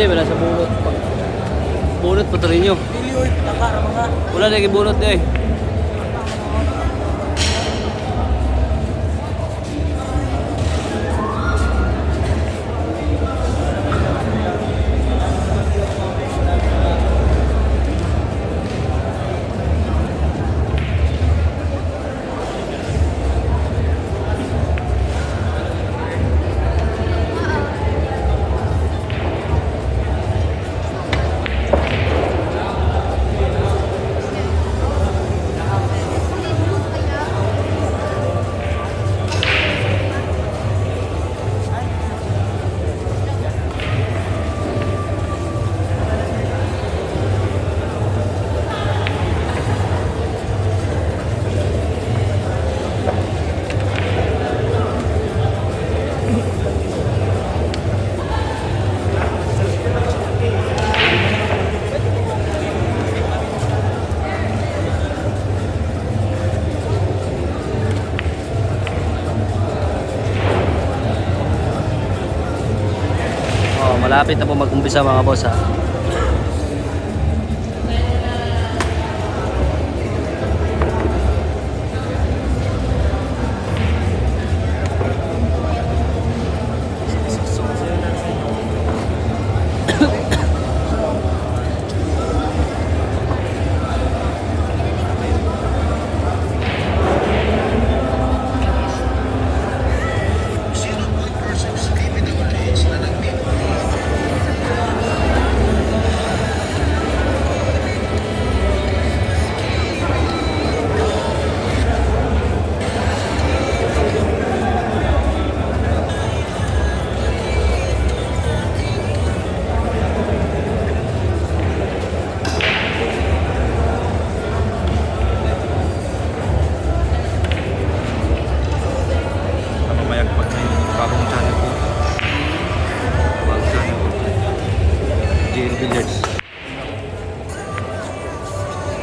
Hindi, wala sa bunot. Bunot pa rin nyo. Dili oy, taka ra mga. Wala lagi bunot eh. Malapit na po mag-umpisa mga boss ha.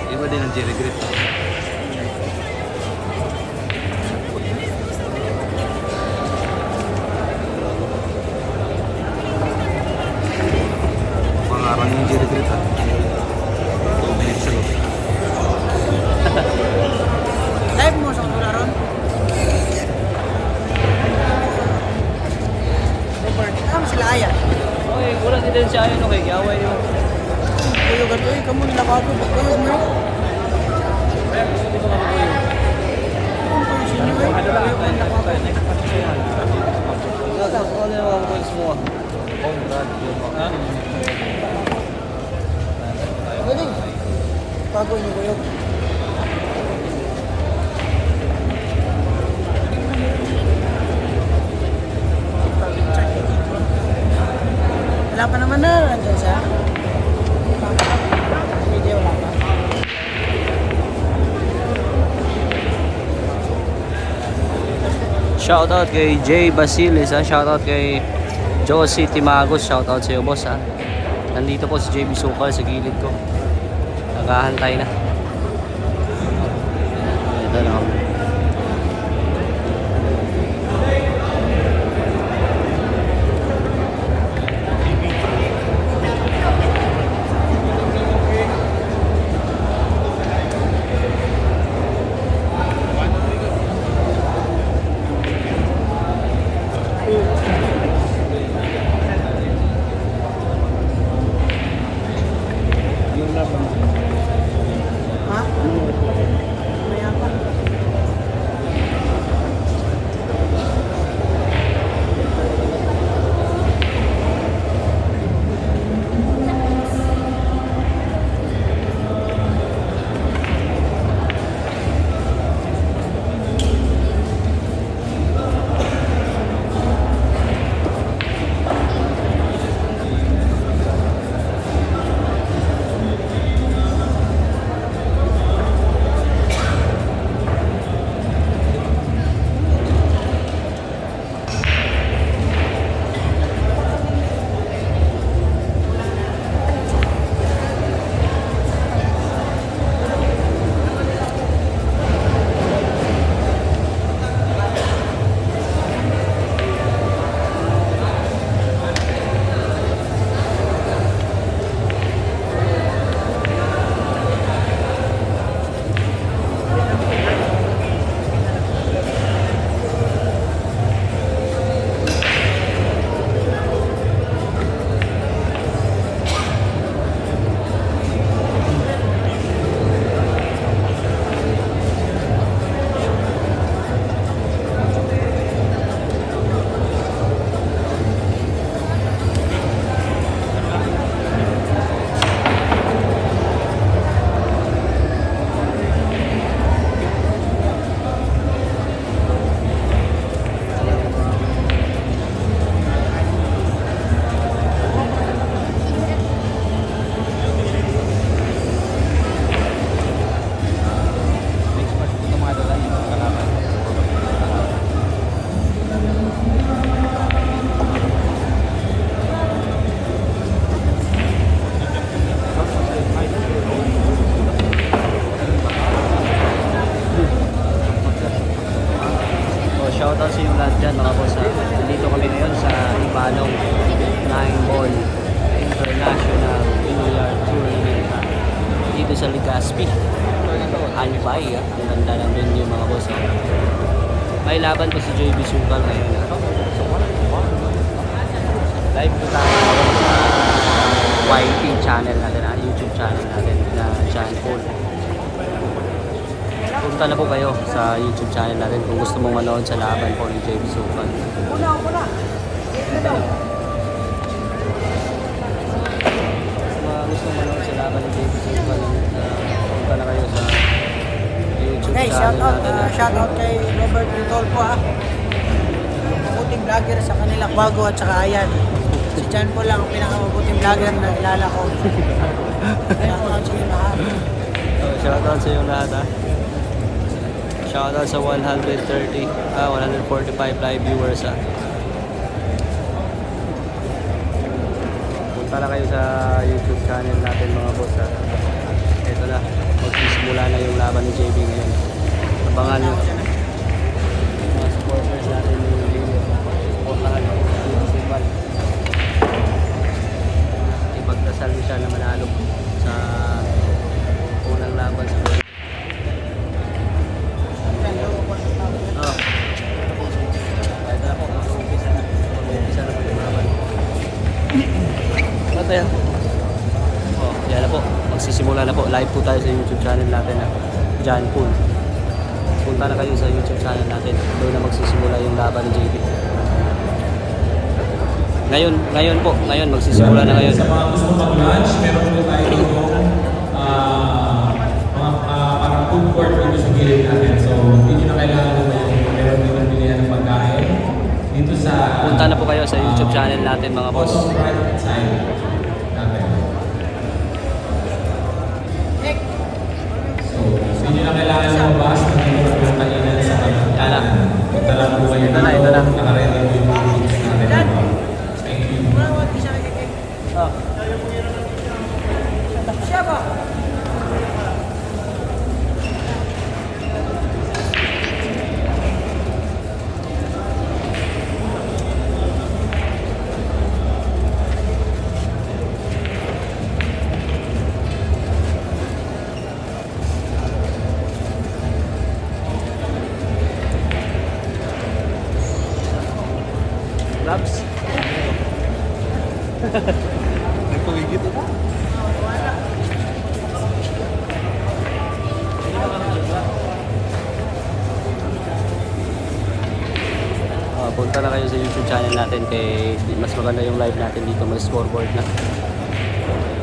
Iba din ang Jerry Grip. Pangarang yung Jerry Grip ha. 2 minutes ago. Live mo sa kanila ron. Robert, kam sila aya. Okay, wala din siya ayun okay, gaway yung Kuyo gato eh, kamu nila ako kuyo mo. hindi ko makukuyo. Ano yung mga boys mo? Galing. Pago niyo kuyo. Wala pa naman na, nandiyan siya. Hindi, wala pa. Shoutout kay Jay Basiles ha. Shoutout kay Josie Timagos. Shoutout sa iyo boss ha. Nandito po si JB Sukal sa gilid ko. Naghahantay na. Ito na ako. Ha? Maya pa. sa Legazpi. Albay, ang ganda lang din yung mga boss. Oh. May laban po si JB Sukal ngayon. Live po tayo sa YT channel natin, YouTube channel natin na John Paul. Punta na po kayo sa YouTube channel natin kung gusto mong manood sa laban po ni JB Sukal. Gusto manood sa laban ni JB Sukal, punta na kayo sa YouTube Hey, channel natin. shout out kay Robert Ritolfo mabuting vlogger sa kanila, Bago at saka Ayan. Si John Paul lang ang pinakamabuting vlogger na kilala ko. Shout out sa inyo lahat. Shoutout sa yung lahat ha. Shoutout sa 145 live viewers ha. Punta na kayo sa YouTube channel natin mga boss ha. Ito na, magsisimula na yung laban ni JB ngayon. Abangan nyo. Mga supporters natin yung video. Puntahan nyo. Simple. Ipagdasal mo siya na manalo sa unang laban sa buhay. Oh. Ito na po. Umpisa na. Umpisa na po yung laban. Ito yan. Oh, yan na po. Magsisimula na po. Live po tayo sa YouTube channel natin na John Paul. Punta na kayo sa YouTube channel natin. Doon na magsisimula yung laban ni JB. Ngayon po. Ngayon, magsisimula na ngayon. Sa mga gusto mag-lunch, meron po tayo mga parang food court dito sa gilid natin. So, hindi nyo na kailangan meron din ang bilihan ng pagkain. Dito sa... Punta na po kayo sa YouTube channel natin mga boss. Right side natin. So, hindi nyo na kailangan lumabas. Hindi nyo na kailangan sa kanan. Yan na. Punta lang po kayo Ito na, ito na. Nakaready po yung foods natin. Thank you. Oh. Siya ba? Labs. Nagpawigit ito. Punta na kayo sa YouTube channel natin kay mas maganda yung live natin dito, may scoreboard na.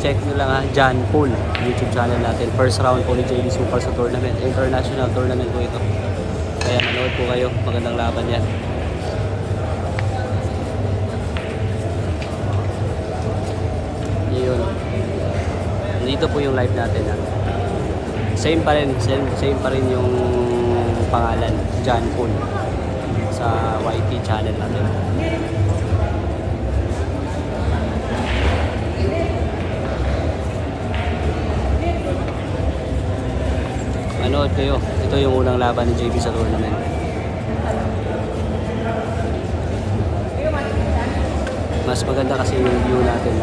Check nyo lang ha, John Paul YouTube channel natin. First round po ni JB Sukal sa tournament. International tournament po ito. Kaya manood po kayo, magandang laban yan. Yun. Dito po yung live natin ha. Same pa rin yung pangalan, John Paul sa YT channel natin. Manood kayo. Ito yung unang laban ni JB sa tournament. Mas maganda kasi yung view natin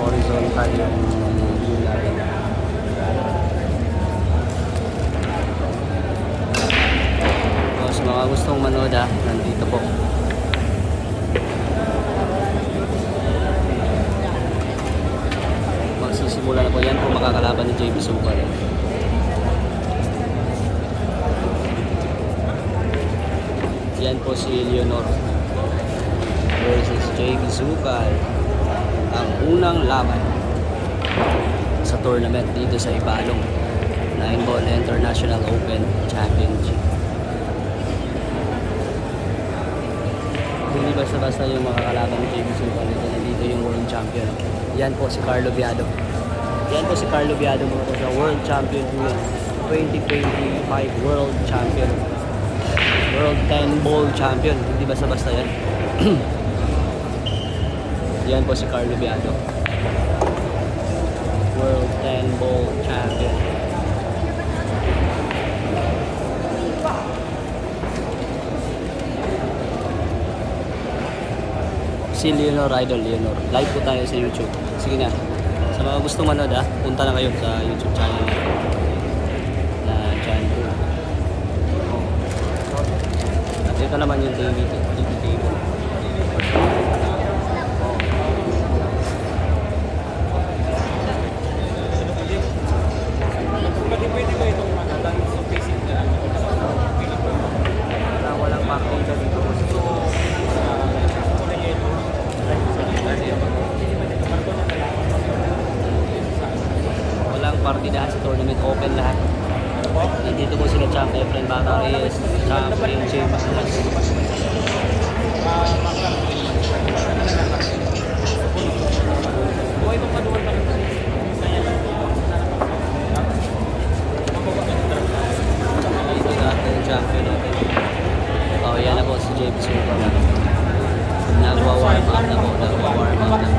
horizontal yung view natin. So, mga gustong manood ha, nandito po. Magsisimula na po yan kung makakalaban ni JB Sukal. Yan po si Leonor versus JB Sukal. Ang unang laban sa tournament dito sa Ibalong 9-ball International Open Championship. Hindi basta-basta yung makakalaban ni JB Sukal. Dito yung world champion. Yan po si Carlo Biado. Yan po si Carlo Biado mga po siya. World champion po yan. 2025 world champion. World 10-ball champion. Hindi basta-basta yan. Yan po si Carlo Biado. World 10-ball champion. Si Leonor Idol, Leonor. Live po tayo sa YouTube. Sige na. Sa mga gusto manood punta na kayo sa YouTube channel na John Paul. At ito naman yung TV table. Walang parking ka dito. Walang partidahan sa tournament, open lahat. Nandito po sila Champ Efren Batares, Champ James Plus. Ito natin yung champion natin. Oh, yan na po si JP Silva. Nagwa-warm up na po. Nagwa-warm up na.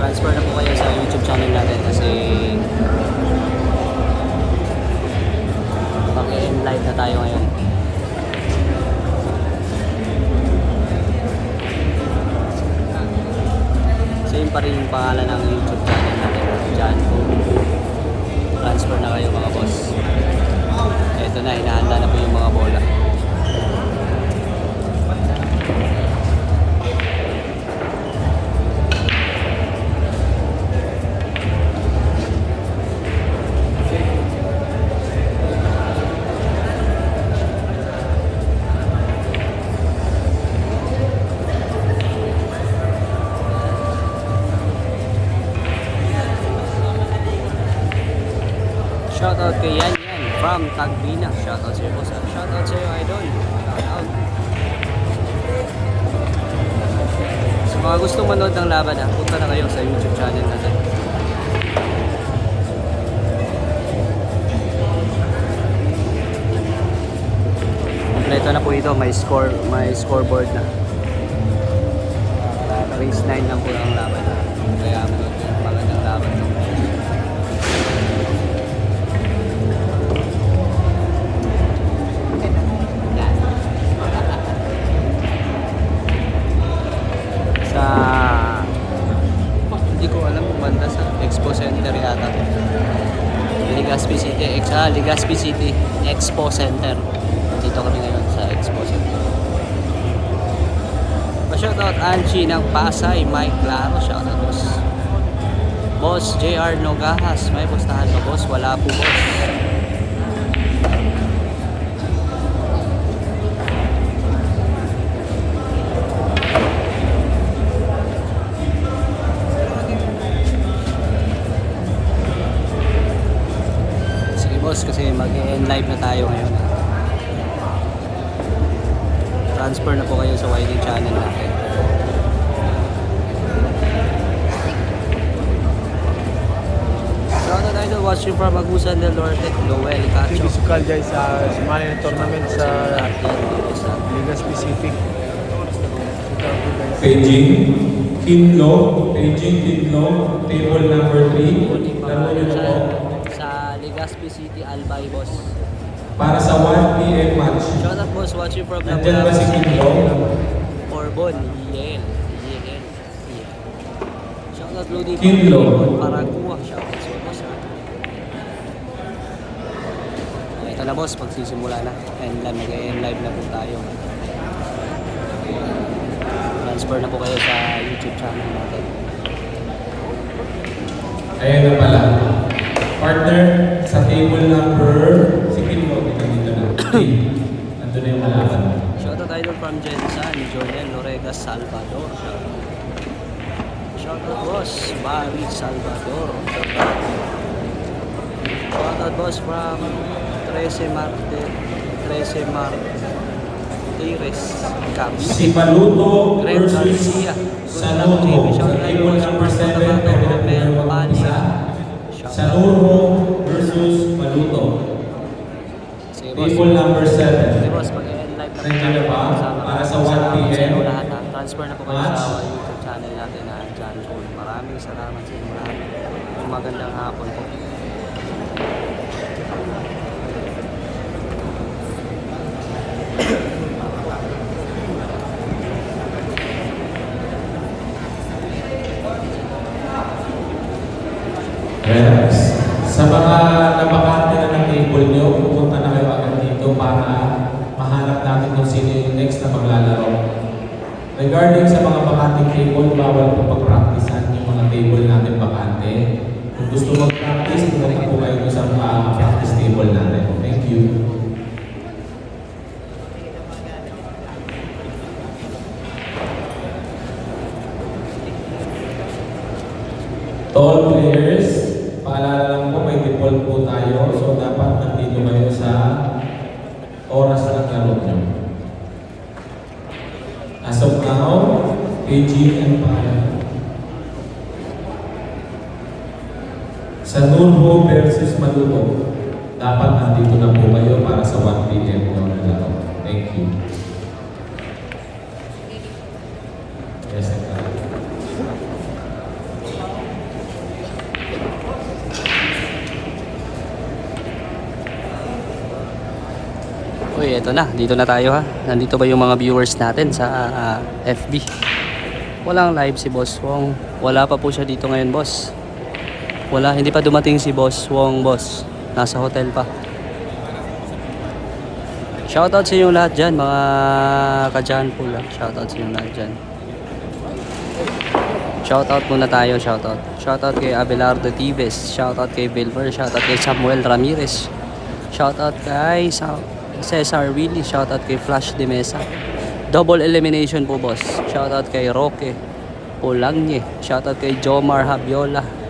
Transfer na po kayo sa YouTube channel natin kasi paki-live na tayo ngayon. Same pa rin yung pangalan ng YouTube channel natin, John Paul. Transfer na kayo mga boss. Ito na, hinahanda na po yung mga bola. Shoutout kay Yan Yan from Tagbina. Shoutout sa'yo po. Shoutout sa'yo, idol. Shoutout. Sa mga gustong manood ng laban punta na kayo sa YouTube channel natin. Kompleto na po ito. May scoreboard na. Race 9 lang po ang laban. Kaya magandang laban ito. Hindi ko alam kung banda sa Expo Center yata. Legazpi City, Legazpi City Expo Center. Dito kami ngayon sa Expo Center. Pa-shoutout Anchi ng Pasay, Mike Claro, shoutout boss. Boss JR Nogahas, may postahan ba boss? Wala po boss. Kasi mag-end live na tayo ngayon. Transfer na po kayo sa YT channel natin. Shoutout tayo watching from Agusan del Norte, Noel Cacho. Physical guys sa sumali ng tournament sa Legazpi City. Beijing, Tinlo, table number 3. Laro nyo po. Legazpi City Albay boss. Para sa 1 PM match. Shoutout boss watching from Nandyan ba si Kinlo? Orbon, Yale. Shoutout Lodi Kinlo. Paraguay. Shoutout sa boss. Ito na boss, pagsisimula na. Mag-end live na po tayo. Transfer na po kayo sa YouTube channel natin. Ayan na pala. Partner, sa table number, si Kinlo, dito na. Nandun na yung malaban. Shoutout idol from Jensan, Jonel Loregas Salvador. Shoutout boss, Barry Salvador. Shoutout boss from 13 Martires, Cavite. Si Paluto Greg versus Garcia. Sanurro. Sa table number 7, pero meron pa isa. Sanurro versus Paluto. Sige boss. Table number 7. Sige boss, mag-end live na Nandiyan na ba? Para sa 1 Salamat sa PM. inyo lahat. Transfer na po kayo Match. sa YouTube channel natin na John Paul. Maraming salamat sa inyo lahat. Magandang hapon po. Kung gusto mag-practice, pumunta po kayo sa practice table natin. Thank you. Tall players, paalala lang po, may default po tayo. So, dapat nandito kayo sa oras ng laro nyo. As of now, KG and Pala. Sa Nurho versus Maluto, dapat nandito na po kayo para sa 1 p.m. ng laro. Thank you. Yes, Uy, eto na. Dito na tayo ha. Nandito ba yung mga viewers natin sa FB? Walang live si Boss Wong. Wala pa po siya dito ngayon, boss. Wala, hindi pa dumating si Boss Wong, boss. Nasa hotel pa. Shoutout sa inyo lahat dyan, mga ka-Jan Pool. Shoutout sa inyo lahat dyan. Shoutout muna tayo, shoutout. Shoutout kay Abelardo Tives. Shoutout kay Vilmer. Shoutout kay Samuel Ramirez. Shoutout kay Cesar Willie. Shoutout kay Flash de Mesa. Double elimination po, boss. Shoutout kay Roque Polagne. Shoutout kay Jomar Habiola.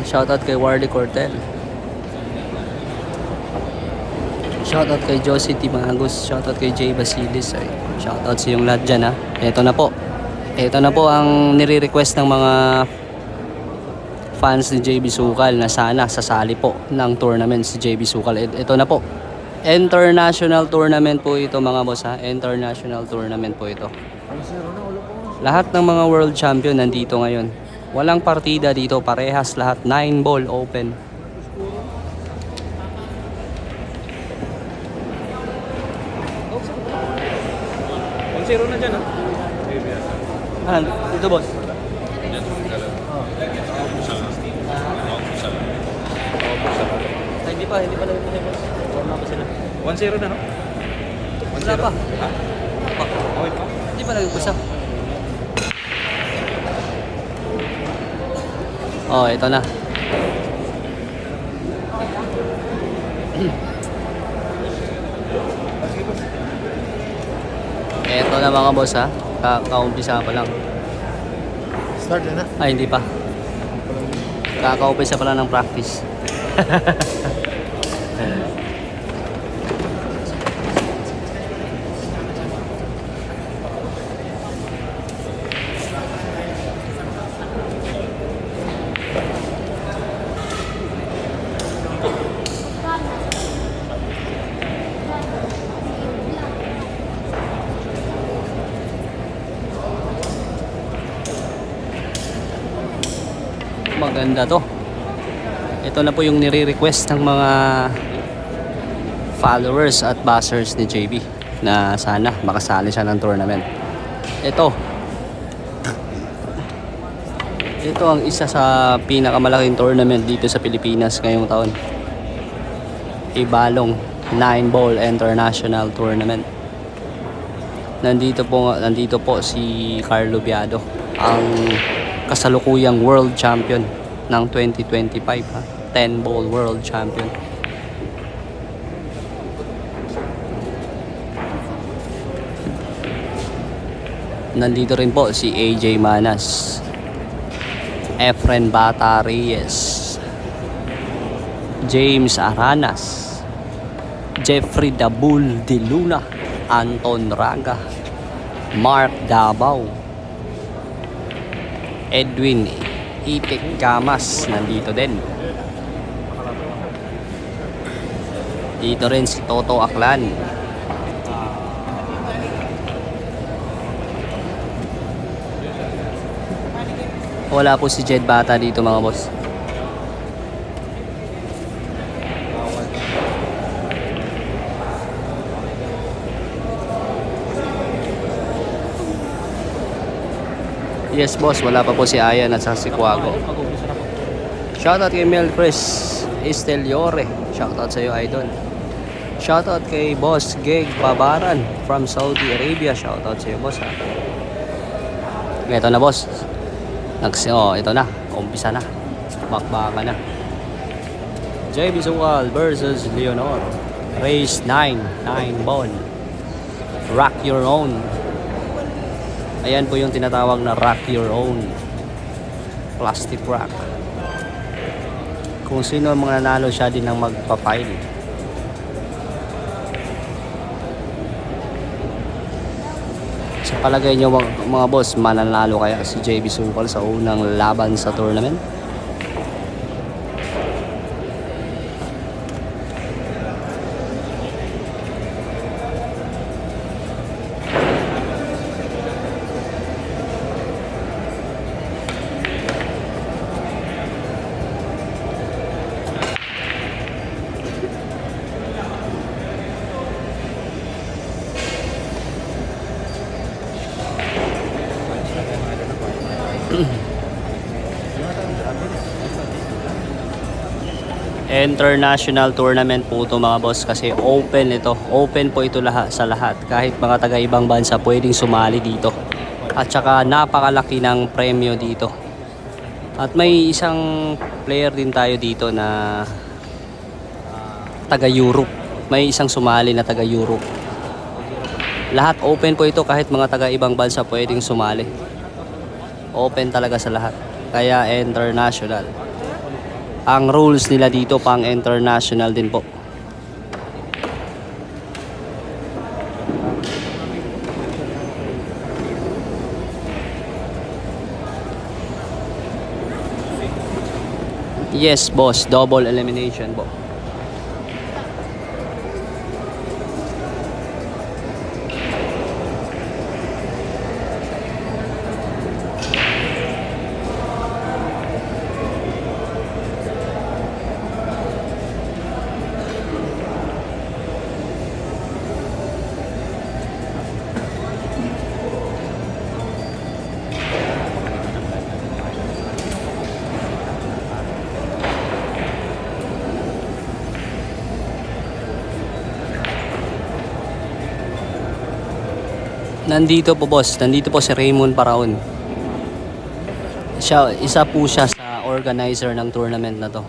Shoutout kay Warley Cortel. Shoutout kay Josie Timagus. Shoutout kay Jay Basilis. Ay, shoutout sa yung lahat dyan ha. Ito na po. Ito na po ang nire-request ng mga fans ni JB Sukal na sana sasali po ng tournament si JB Sukal. Ito na po. International tournament po ito mga boss ha. International tournament po ito. Lahat ng mga world champion nandito ngayon. Walang partida dito, parehas lahat, 9 ball open. Zero na dyan, ha? Ah, dito boss. Ay, hindi pa lang ito boss. Wala pa sila. 1-0 na, no? Wala pa. Ha? Okay pa? Hindi pa nag-umpisa. Oh, ito na. Ito na mga boss ha. Kaumpisa pa lang. Start na na. Ay, hindi pa. Kakaumpisa pa lang ng practice. Maganda to. Ito na po yung nire-request ng mga followers at bashers ni JB na sana makasali siya ng tournament. Ito ang isa sa pinakamalaking tournament dito sa Pilipinas ngayong taon. Ibalong 9-ball International Tournament. Nandito po si Carlo Biado, ang kasalukuyang world champion ng 2025 ha? 10-ball world champion. Nandito rin po si AJ Manas, Efren Bata Reyes, James Aranas, Jeffrey Dabul de Luna, Anton Raga, Mark Davao, Edwin Ipik Gamas nandito din. Dito rin si Toto Aklan. Wala po si Jed Bata dito mga boss. Yes boss, wala pa po si Ayan at si Kuago. Shoutout kay Mel Chris Esteliore. Shoutout sa iyo idol. Shoutout kay Boss Geg Babaran from Saudi Arabia. Shoutout sa iyo boss ha. Ito na boss. Ito na. Umpisa na. Bakbaka na. JB Sukal versus Leonor. Race 9. 9 ball. Rock your own. Ayan po yung tinatawag na rock your own. Plastic rock. Kung sino ang mga nanalo, siya din ang magpa-file. Sa palagay nyo mga boss, mananalo kaya si JB Sukal sa unang laban sa tournament? International tournament po ito mga boss, kasi open ito. Open po ito sa lahat. Kahit mga taga ibang bansa pwedeng sumali dito. At saka napakalaki ng premyo dito. At may isang player din tayo dito na taga Europe. May isang sumali na taga Europe. Lahat open po ito, kahit mga taga ibang bansa pwedeng sumali. Open talaga sa lahat. Kaya international. Ang rules nila dito pang international din po. Yes boss, double elimination po. Nandito po boss, nandito po si Raymond Paraon. Isa po siya sa organizer ng tournament na to.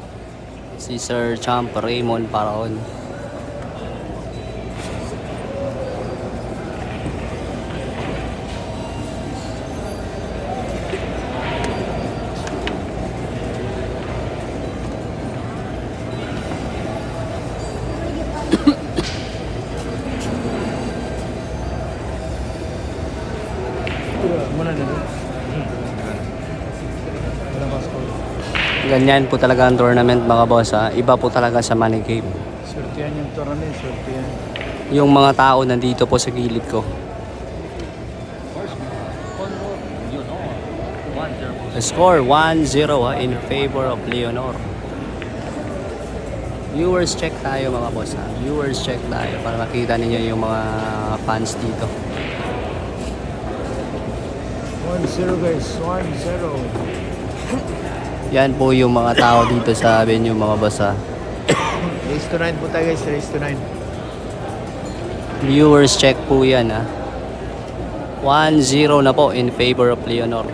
Si Sir Champ Raymond Paraon. Muna na doon. Wala pa score. Ganyan po talaga ang tournament mga boss ha. Iba po talaga sa money game. Swertihan yung tournament, swertihan. Yung mga tao nandito po sa gilid ko. The score 1-0 in favor of Leonor. Viewers check tayo mga boss ha. Viewers check tayo para makita ninyo yung mga fans dito. 1-0 guys, 1-0. Yan po yung mga tao dito sa venue mga boss ha. Race to 9 po tayo guys, race to 9. Viewers check po yan ha. 1-0 na po in favor of Leonor.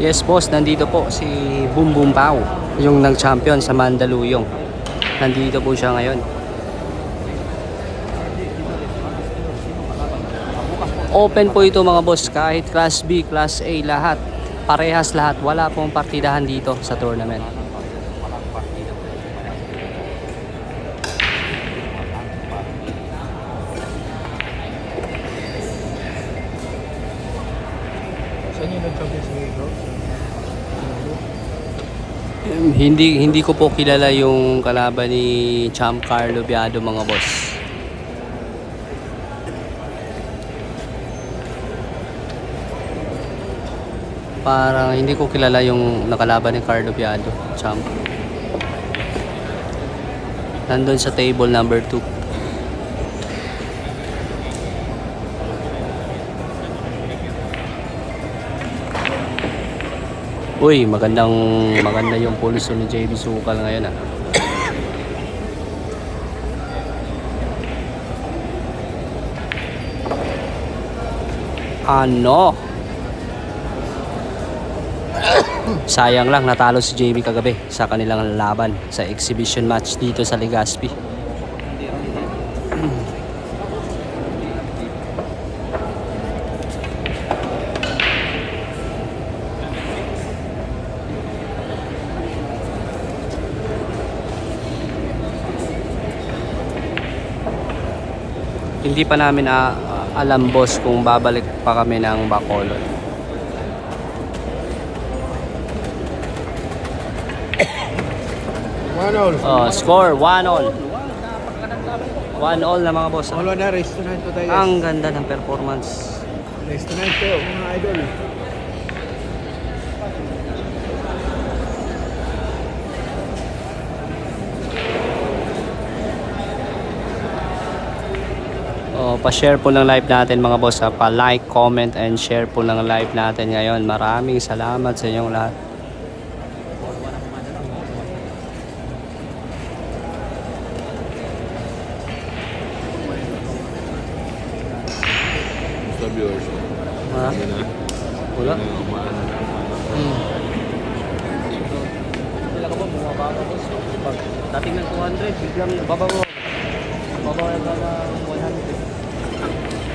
Yes boss, nandito po si Boom Boom Pao, yung nag-champion sa Mandaluyong. Nandito po siya ngayon. Open po ito mga boss, kahit Class B, Class A, lahat. Parehas lahat, wala pong partidahan dito sa tournament. Saan yung nag-champion si Bro? Hindi ko po kilala yung kalaban ni Champ Carlo Biado mga boss. Parang hindi ko kilala yung nakalaban ni Carlo Biado, Champ. Nandun sa table number 2. Uy, maganda yung pulso ni JB Sukal ngayon ah. Ano? Sayang lang natalo si JB kagabi sa kanilang laban sa exhibition match dito sa Legazpi. Hindi pa namin alam boss kung babalik pa kami ng Bacolod. Score 1-1. 1-1 na mga boss. Wala na, race tonight po tayo. Ang ganda ng performance. Race tonight po, mga idol. Pa-share po ng live natin mga boss. Pa-like, comment, and share po ng live natin ngayon. Maraming salamat sa inyong lahat. Sa viewers. Ha? Wala? Wala ka ba bumaba ka boss? Dating ng 200, biglang babawa. Babawa ka ng 100.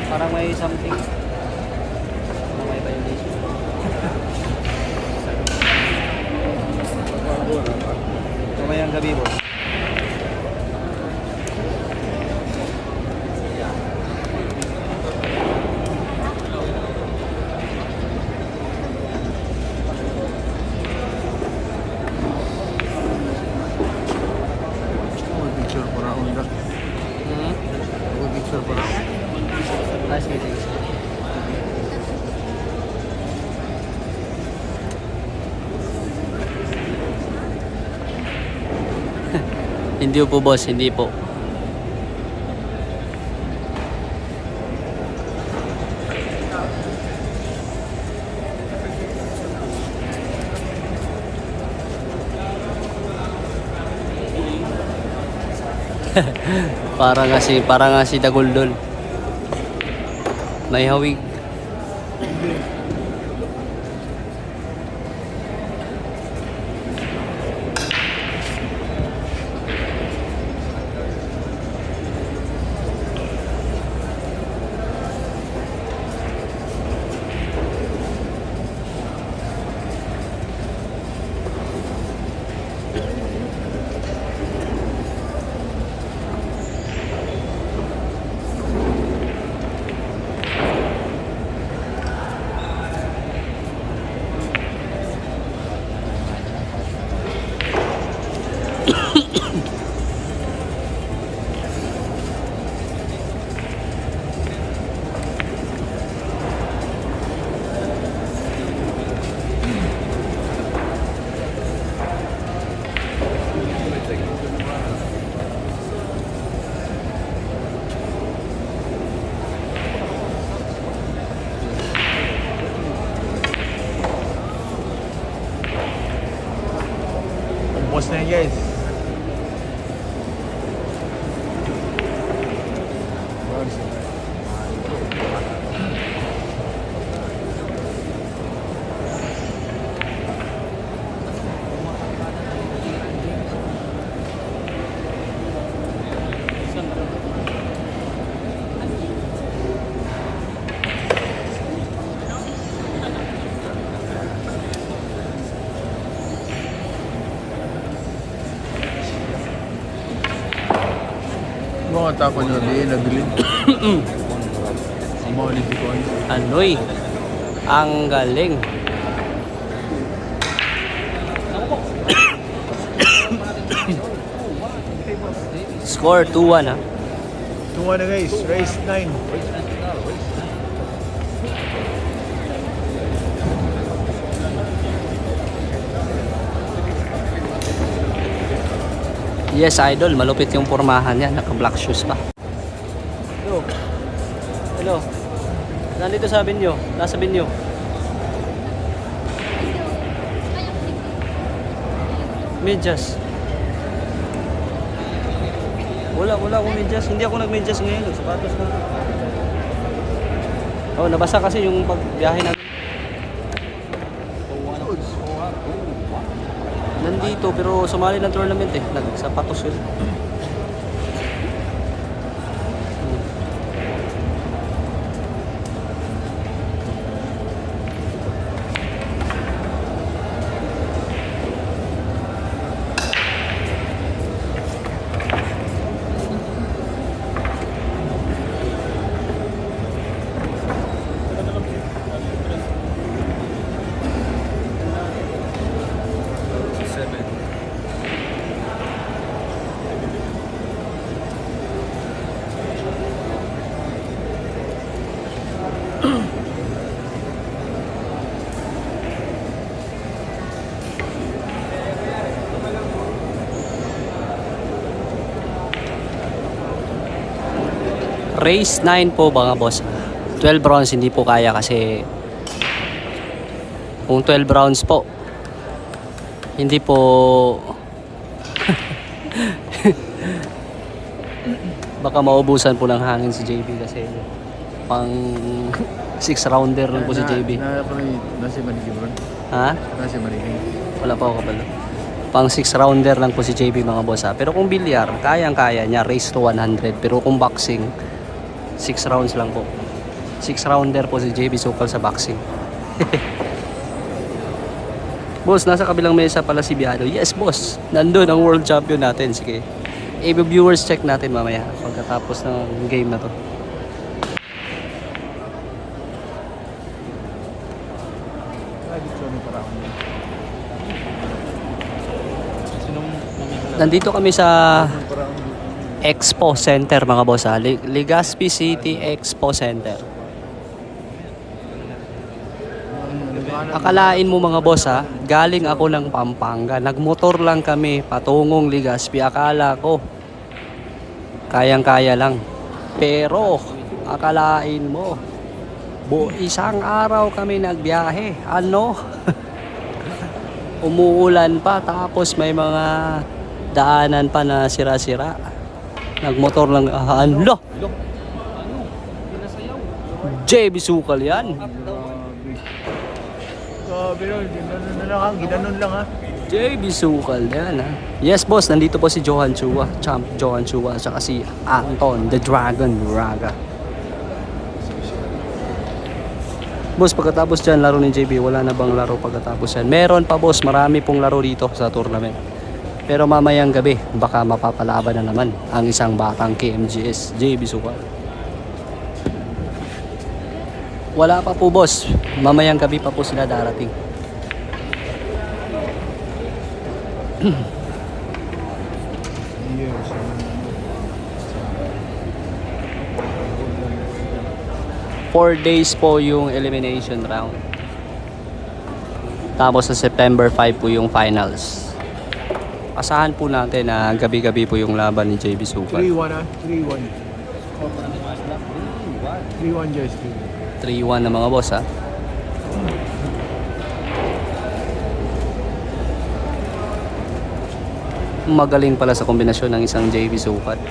Parang may something. May violation. Kamayang gabi boss. Picture para onda. Picture para. Nice meeting. Hindi po boss, hindi po. Para nga si Daguldol. May hawig. ba nga tako nyo nabili? Ang mga litikon. Anoy. Ang galing. Score 2-1 ha. Tunga na guys, race 9. Yes, idol. Malupit yung pormahan niya. Naka-black shoes pa. Hello. Hello. Nandito sa Binyo. Nasa Binyo. Medyas. Wala akong medyas. Hindi ako nag-medyas ngayon. Sapatos na. Oh, nabasa kasi yung pagbiyahe natin. Nandito pero sumali ng tournament eh. Nagsapatos yun. Race 9 po mga boss. 12 rounds hindi po kaya kasi kung 12 rounds po hindi po baka maubusan po ng hangin si JB kasi pang 6 rounder lang po si JB. Nasi Maniging bro? Ha? Nasi Maniging. Wala pa ako kapalo. Pang 6 rounder lang po si JB mga boss ha. Pero kung bilyar, kayang-kaya niya race to 100. Pero kung boxing 6 rounds lang po. 6 rounder po si JB Sukal sa boxing. Boss, nasa kabilang mesa pala si Biado. Yes, boss. Nandun ang world champion natin. Sige. viewers check natin mamaya pagkatapos ng game na to. Nandito kami sa Expo Center mga boss ha. Legazpi City Expo Center. Akalain mo mga boss ha, galing ako ng Pampanga. Nagmotor lang kami patungong Legazpi. Akala ko kayang-kaya lang. Pero akalain mo, isang araw kami nagbiyahe. Ano? Umuulan pa tapos may mga daanan pa na sira-sira. Nagmotor lang. Ano? JB Sukal yan. Ginanon lang ha. JB Sukal yan ha. Yes boss, nandito po si Johan Chua. Champ Johan Chua. At saka si Anton the Dragon Raga. Boss, pagkatapos dyan laro ni JB, wala na bang laro pagkatapos yan? Meron pa boss, marami pong laro dito sa tournament. Pero mamayang gabi, baka mapapalaban na naman ang isang batang KMGS, JB Sukal. Wala pa po boss, mamayang gabi pa po sila darating. Four days po yung elimination round. Tapos sa September 5 po yung finals. Asahan po natin na gabi-gabi po yung laban ni JB Sukal. 3-1 ha? 3-1. 3-1 guys. 3-1 na mga boss ha. Magaling pala sa kombinasyon ng isang JB Sukal.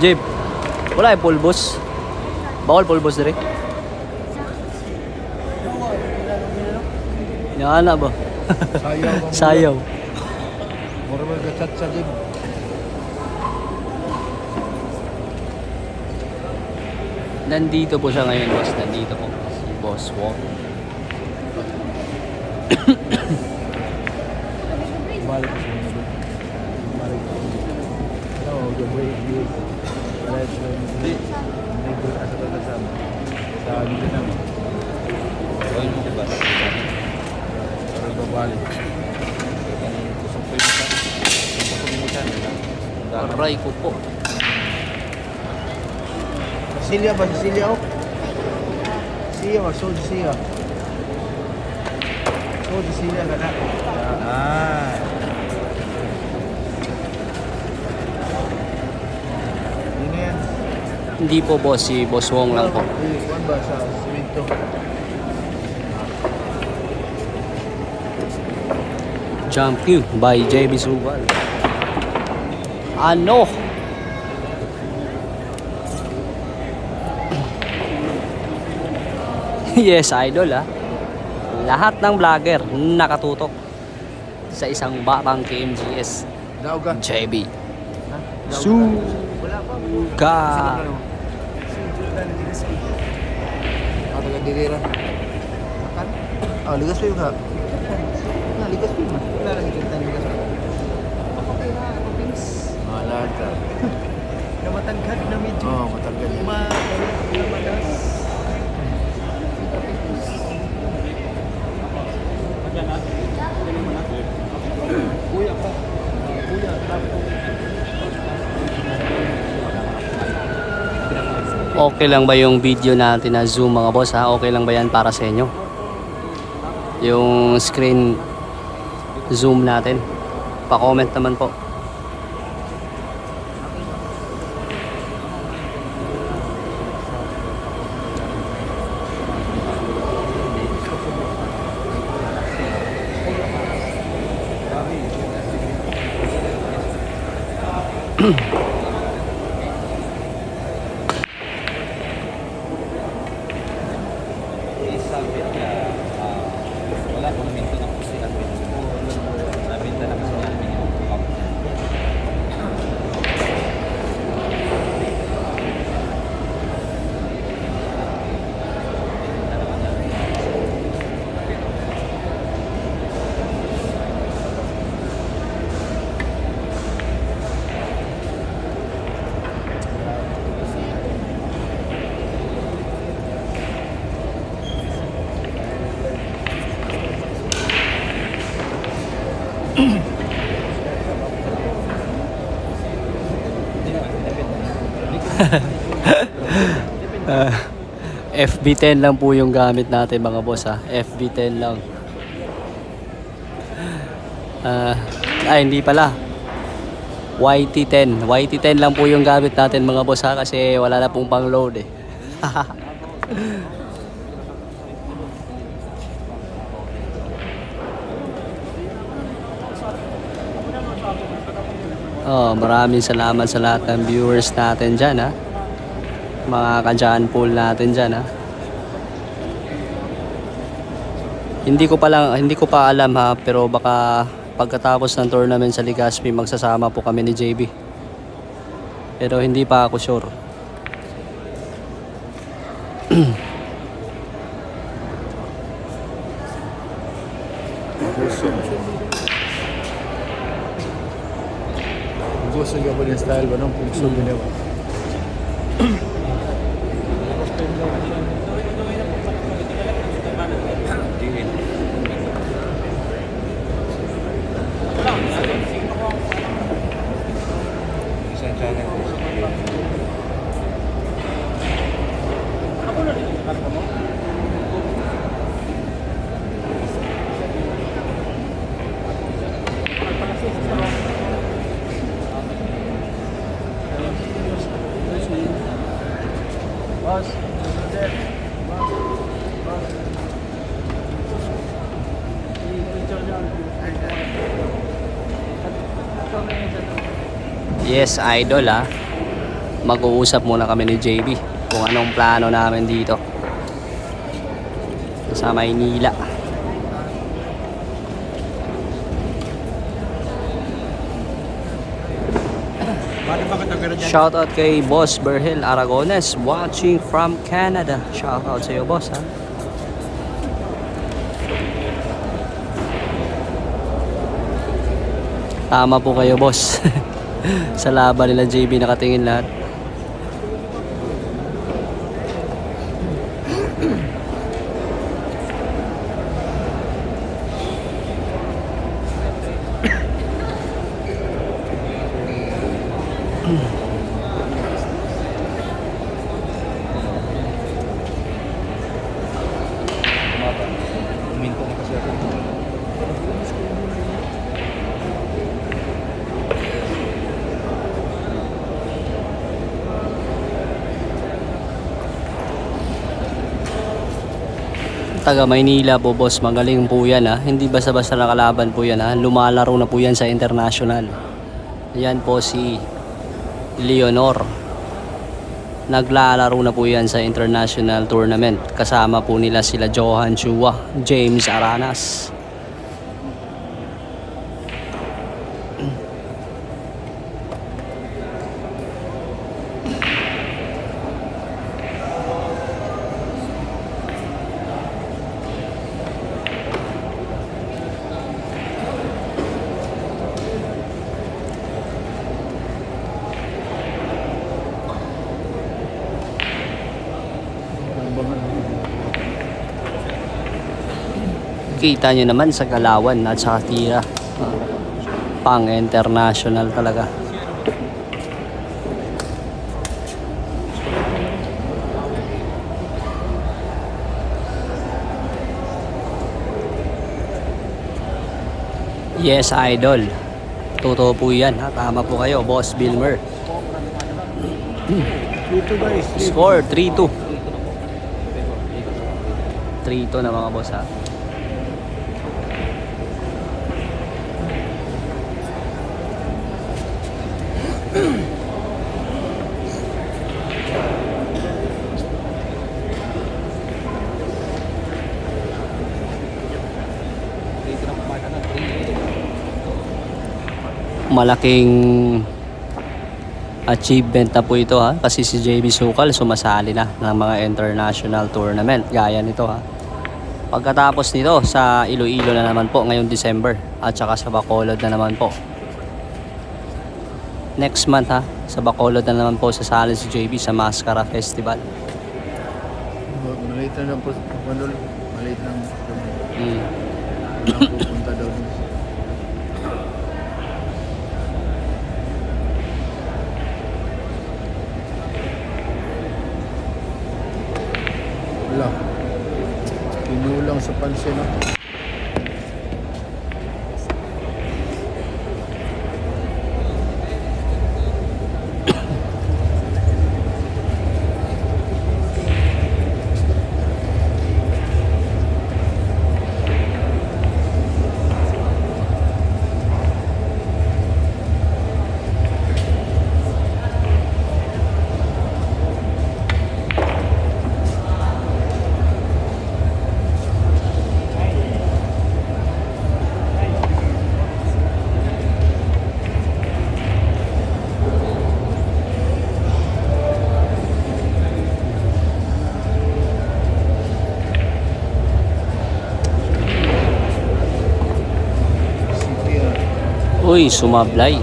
Jeb, wala yung pulbos. Bawal pulbos dire. Yana ba? Sayaw. Sayaw. Mura mo gachat sa gig. Nandito po siya ngayon, boss. Nandito po si Boss Wong. Balik ko siya. Balik ko. No, the way you let them be. Hindi asa tatasan. Sa dito naman. Ayun mo ba? Pero babalik. Kusok ko yung isa. Kusok mo siya. Aray ko po. Cecilia ba? Cecilia oh? Cecilia ba? So Cecilia. So Cecilia ka na. Ah. Yun yan. Hindi po, boss. Si Boss Wong lang po. Kuwan ba sa simento? Jump Q by JB Subal. Ano? Yes, idol ah. Lahat ng vlogger nakatutok sa isang batang KMGS. Daog ka? JB Ha? Wala pa. Ka. Taga dirira. Kan? Oh, ligas pa yung ka. Na, ligas pa yung. Wala lang kita ligas pa. Okay na, ako pins. Wala ka. Na matangkad na medyo. Oo, matangkad yan. Madalas. Okay lang ba yung video natin na zoom mga boss ha? Okay lang ba yan para sa inyo? Yung screen zoom natin. Pa-comment naman po. Wala pong minto na po sila. Nabinta na kasi namin yung cup. FB10 lang po yung gamit natin mga boss ha. FB10 lang. Hindi pala. YT10. YT10 lang po yung gamit natin mga boss ha. Kasi wala na pong pang load eh. Maraming salamat sa lahat ng viewers natin dyan ha. Mga ka-John Paul natin dyan ha. Hindi ko pa alam ha, pero baka pagkatapos ng tournament sa Legazpi magsasama po kami ni JB. Pero hindi pa ako sure. Gusto ka ba yung style ba nung pugso ginawa? Yes, idol ha. mag-uusap muna kami ni JB kung anong plano namin dito sa Maynila. Shoutout kay Boss Berhel Aragones watching from Canada. Shoutout sa iyo, boss, ha. Tama po kayo, boss. Sa laban nila JB nakatingin lahat. Minto na kasi ako. Taga Maynila po, boss, magaling po yan, ha. Hindi basta-basta nakalaban po yan, ha. Lumalaro na po yan sa international. Yan po si Leonor. Naglalaro na po yan sa international tournament. Kasama po nila sila Johan Chua, James Aranas. Kita nyo naman sa galawan at sa tira. Pang international talaga. Yes, idol. Totoo po yan, ha? Tama po kayo, Boss Bilmer. Score 3-2. 3-2 na mga boss, ha. Malaking achievement na po ito, ha, kasi si JB Sukal sumasali na ng mga international tournament gaya nito, ha. Pagkatapos nito sa Iloilo na naman po ngayong December at saka sa Bacolod na naman po next month, ha. Sa Bacolod na naman po sasali si JB sa Mascara Festival. Maliit na lang po. Manol, maliit lang. Walang pupunta daw. Wala. Pinulang sa pansin ako. Uy, sumablay.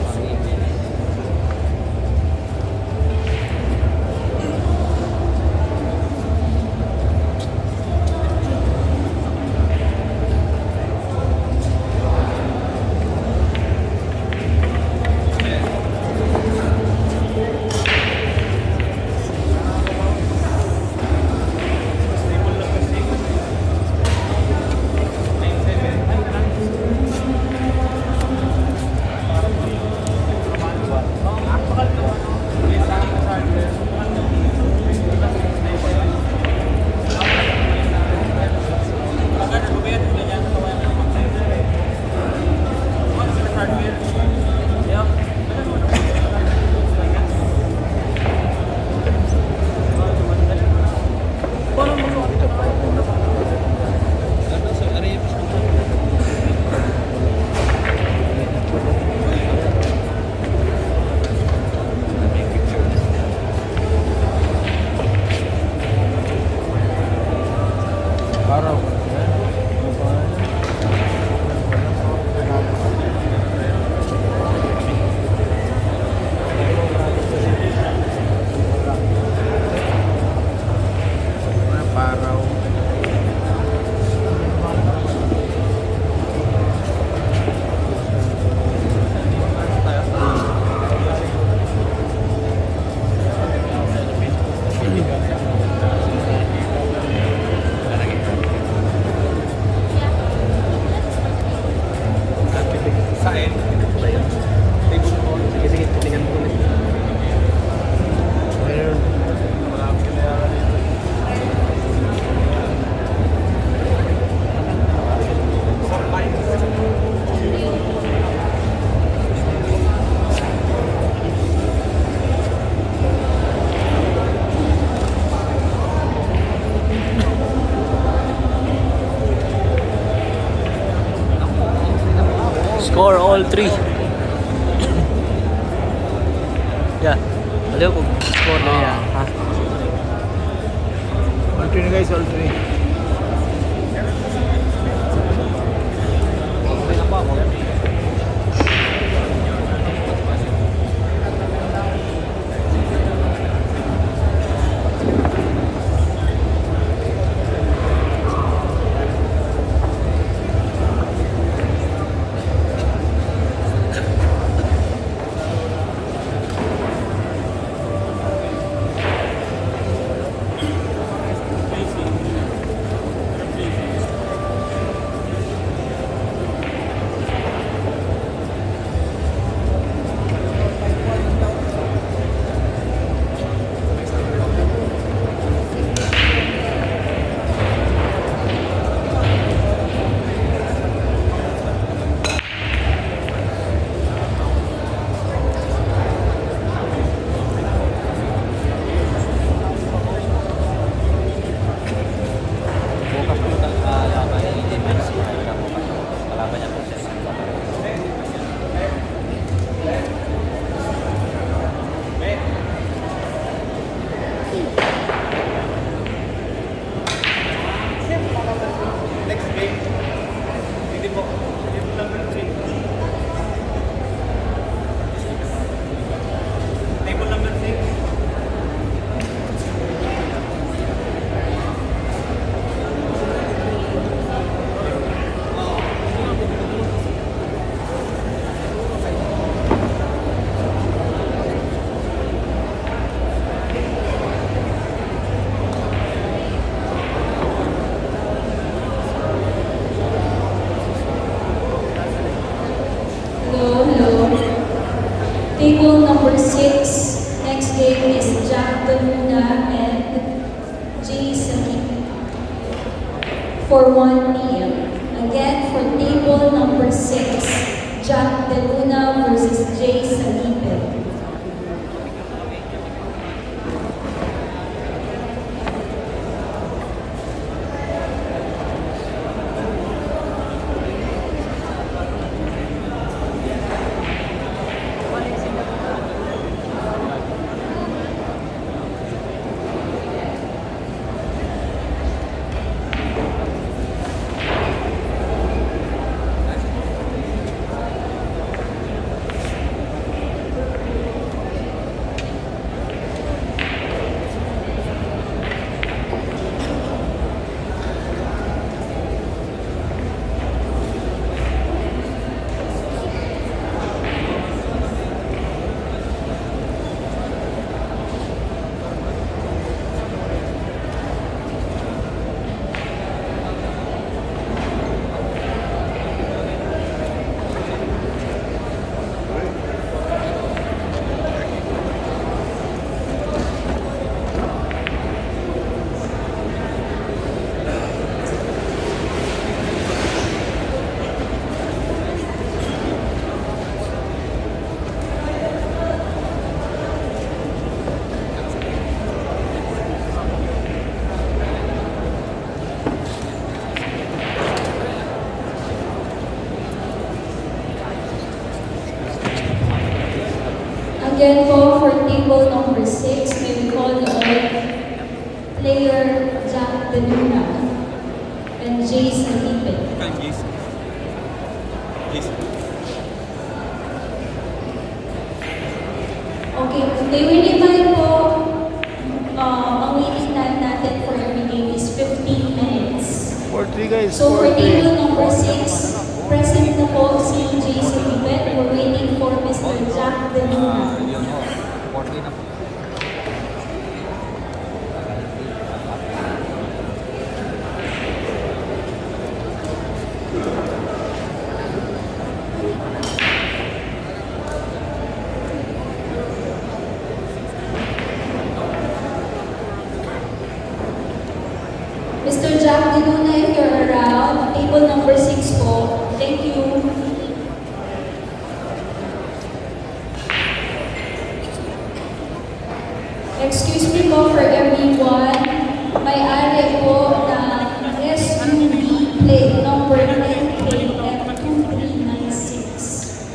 all 3. Yeah. Baliw ko. Score na yan. Ha? All 3 na guys, all 3. Bukas po laban ni Defense. Kalaban niya po siya. Hello, hello. Table number 6. Next game is Jack Deluna and Jay Salib for 1 p.m. Again, for table number 6, Jack Deluna versus Jay Salib. Again po, for table number 6, may we call on player Jack Deluna and Jay Salib. Okay, may winning time po, ang winning time natin for every game is 15 minutes. 4-3 guys, So for 4-3. table number 6, present na po si Jay Salib. We're waiting for Mr. Jack Deluna. Mr. Jack Deluna, if you're around, table number 6 po. Thank you. Excuse me po for everyone. May-ari po ng SUV plate number 10KF2396.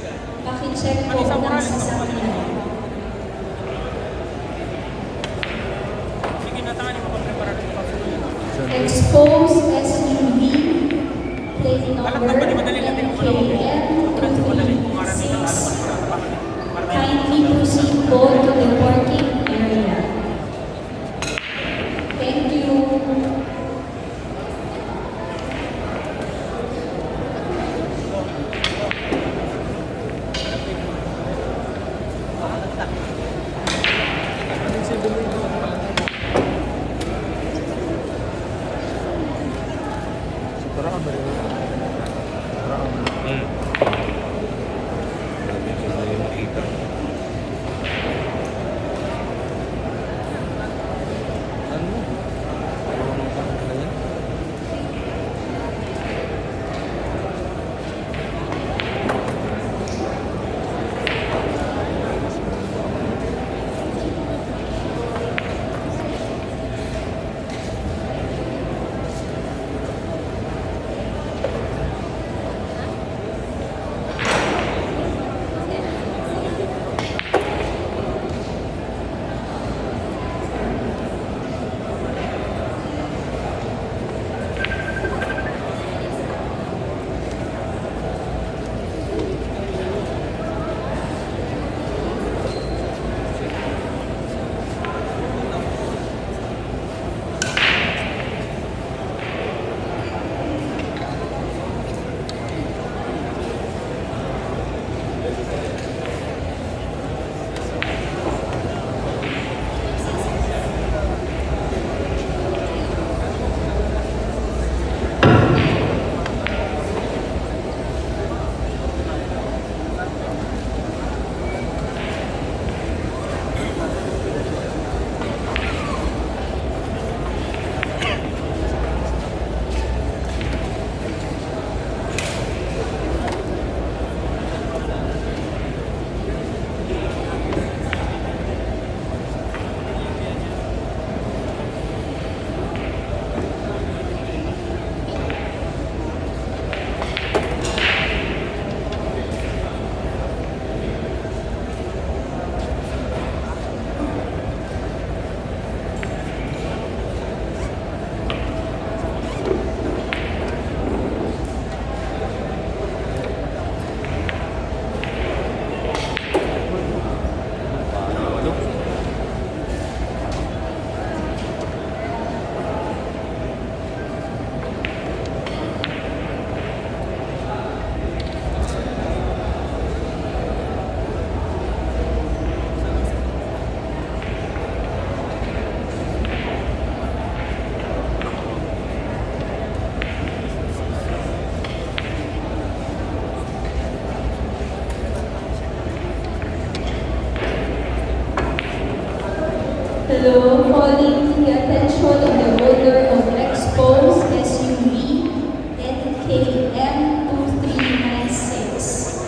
Expose SUV, plate number NKM236. Kindly proceed both to the parking area. Thank you. Parang ba rin? Parang Grabe ko na yung makita. Ano? Marunong ka na yan? Hello, calling the attention of the owner of Expose SUV NKM2396.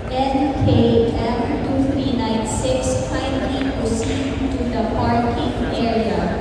NKM2396, kindly proceed to the parking area.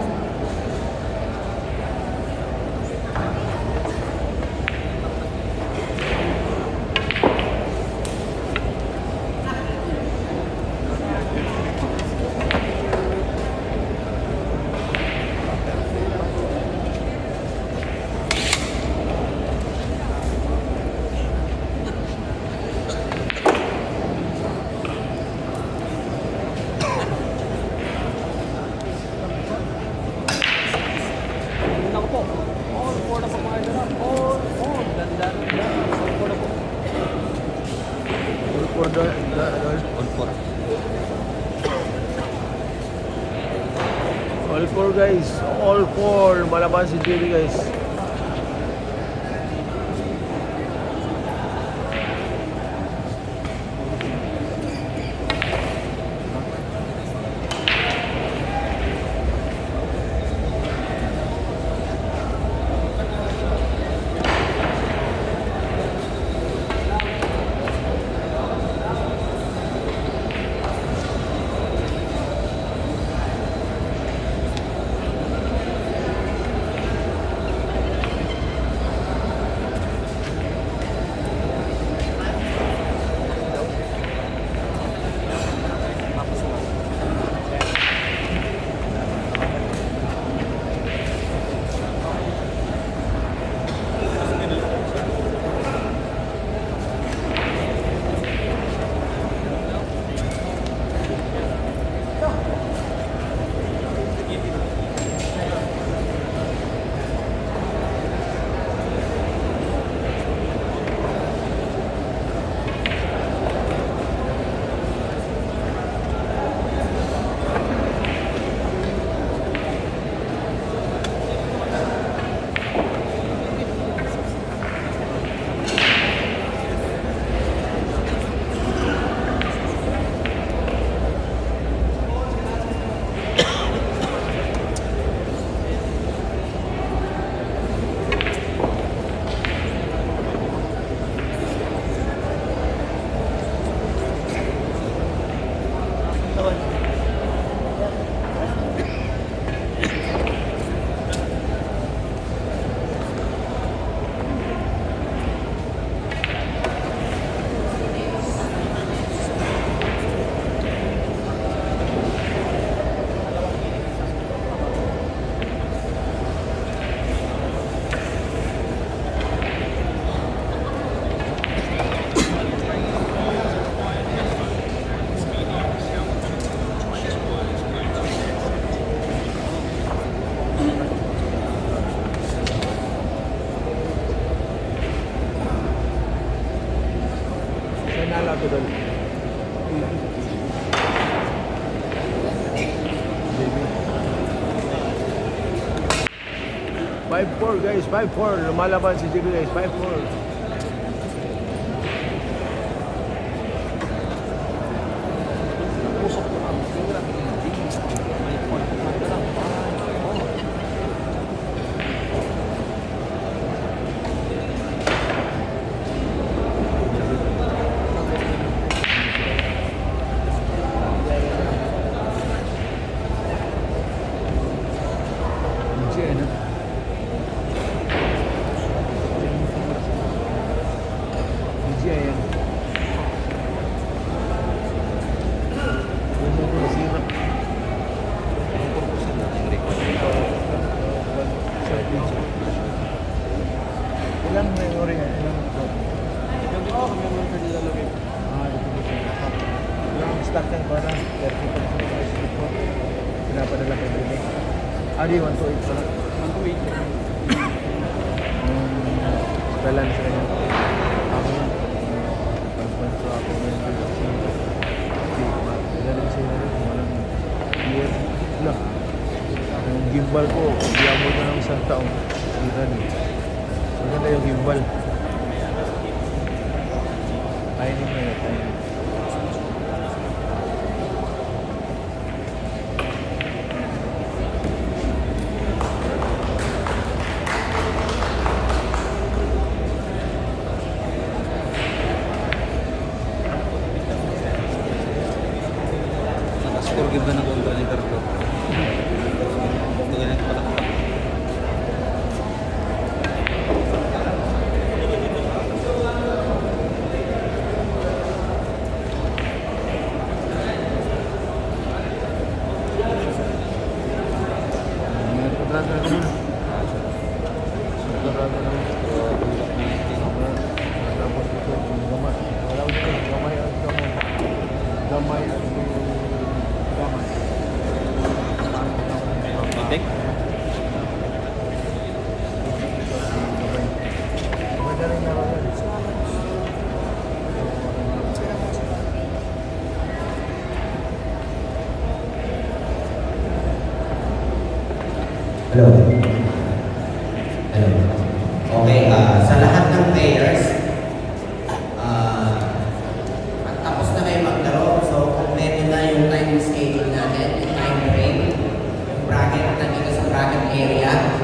All four guys, all four. Malaban si JB guys. 5-4 guys, 5-4. Lumalaban si Jigo guys, 5-4. Ilang memory yan? Ilang yung stock ng parang 30% pinapadala kay Bini. Di 128 pala. 128. Balance sa kanya. Ako yun. Pagpanso ako ngayon. Ilalim siya na rin. Walang year. Wala. Yung gimbal ko, hindi ako na ng isang taong. Sira rin. Maganda yung gimbal. Timing na yun. Timing. Give na ng kontra ni Carlo. Tingnan natin pala. Tek. Hello. Hello. Okay, sa lahat ng players, tapos na kayo maglaro, so kompleto na yung time schedule natin, yung time frame, yung bracket nandito sa bracket area.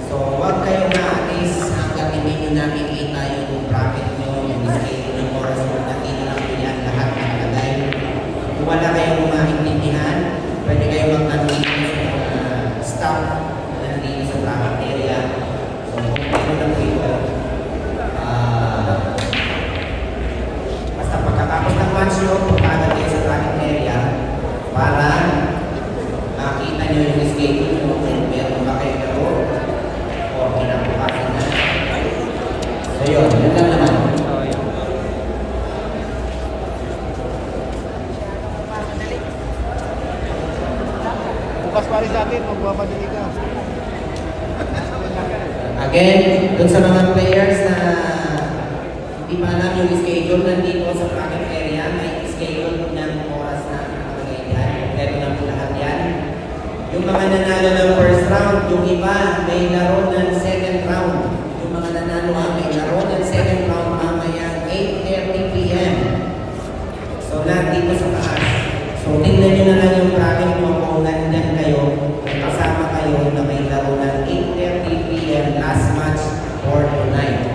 So huwag kayo na at least hanggang hindi nyo nakikita yung bracket nyo, yung schedule ng oras mo, nakita lang po yan lahat nakalagay. Kung wala kayong maintindihan, pwede kayo magtanong sa staff nandito sa bracket area. So kompleto na po ito. Basta pagkatapos ng match nyo, pagkagat kayo sa bracket area para makita nyo yung schedule nyo kung meron ba kayo laro o kinabukasan na. So yun lang naman. Bukas pa rin sa atin, magpapadali ka. Again, dun sa mga players na hindi pa alam yung schedule nandito sa bracket area, may schedule ng oras na nakalagay dyan. Kompleto na po lahat yan. Yung mga nanalo ng first round, yung iba may laro ng second round. Yung mga nanalo may laro ng second round mamaya 8:30 p.m. So lahat dito sa taas. So tingnan nyo na lang yung bracket mo kung nandyan kayo, kasama kayo na may laro ng 8:30 p.m. last match for tonight.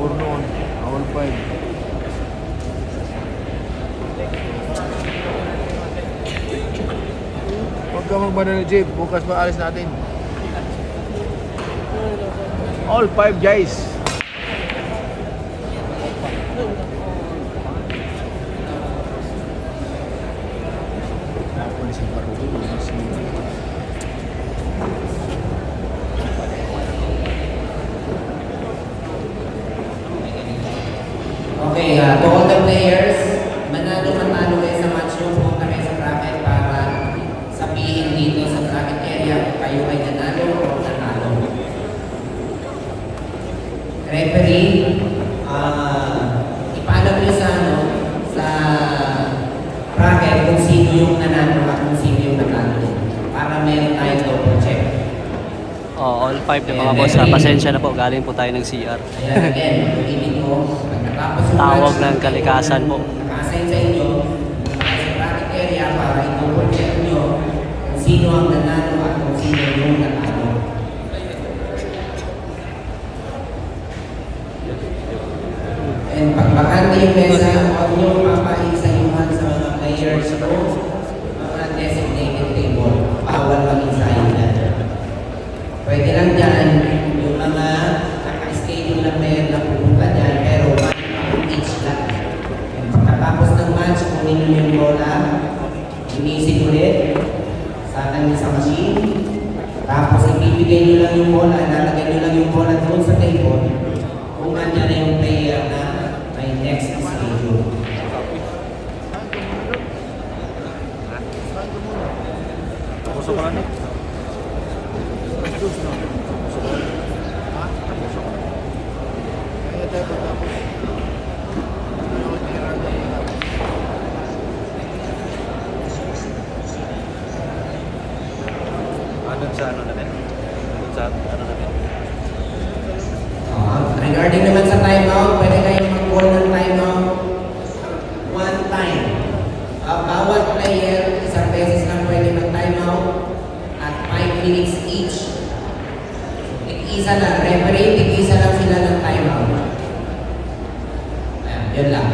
Noon, awal 5. Huwag ka magmadali, Jeep. Bukas pa alis natin. All 5 guys. Okay, to all the players, manalo kayo sa match nyo, pumunta kayo sa bracket para sabihin dito sa bracket area kung kayo ay nanalo o nanalo. Referee, ipaalam nyo sa bracket kung sino yung nanalo at kung sino yung nanalo para meron tayong double check. All 5 na mga boss, pasensya na po, galing po tayo ng CR. Ayan, again, ulitin ko, pagkatapos yung Tawag match, ng kalikasan po. naka-assign sa inyo, sa bracket area para i-double check nyo kung sino ang nanalo at kung sino yung nanalo. And pagbakante yung mesa, huwag nyo papaisayuhan sa mga players o mga designated table. Bawal mag-insayin yan. Pwede lang dyan yung mga naka-schedule na player na pupunta dyan, pero each lang. And pagkatapos ng match, kunin nyo yung bola, linisin ulit, satan nyo sa machine, tapos ibibigay nyo lang yung bola, lalagay nyo lang yung bola doon sa table, kung andyan na yung player na may next schedule. Puso ka na. Doon sa ano natin? Doon sa ano natin? Regarding naman sa timeout, pwede kayong mag-call ng timeout one time. Bawat player, isang beses lang pwede mag-timeout at 5 minutes each. Tig-isa lang, referee, tig-isa lang sila ng timeout. Ayan, yun lang.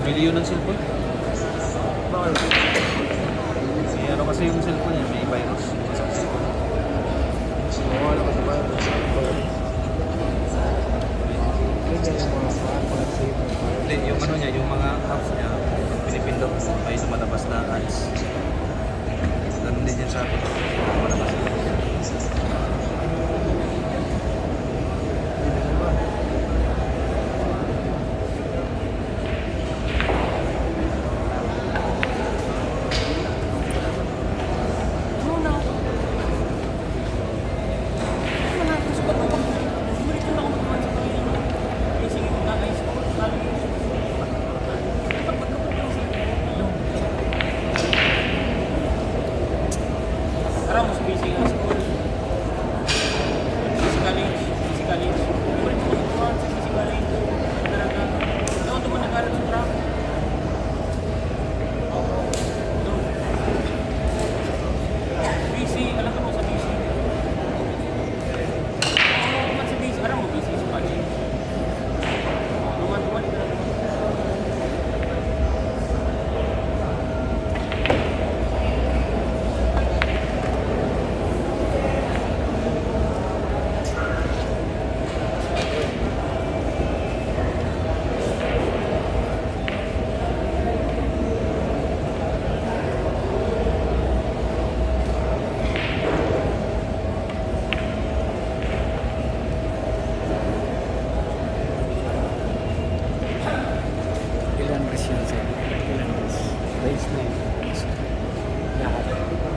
Miliyon ng cellphone? Bakit? May ano kasi yung cellphone niya, may virus. Oo, ano kasi virus. Hindi, yung ano niya, yung mga apps niya, pinipindot, may lumalabas na ads. Ganun din yan sa akin. Lumalabas na.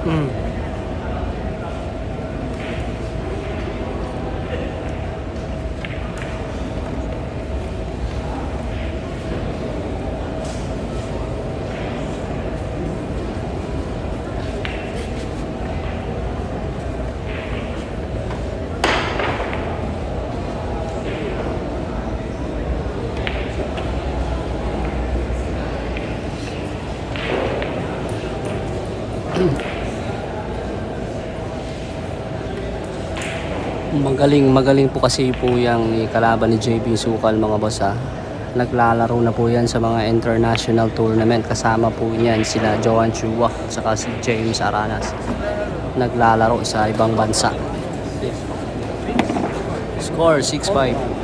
Mm. Magaling po kasi po yung kalaban ni JB Sukal mga boss ha. Naglalaro na po yan sa mga international tournament. Kasama po niyan sila Johan Chua at saka si James Aranas. Naglalaro sa ibang bansa. Score 6-5.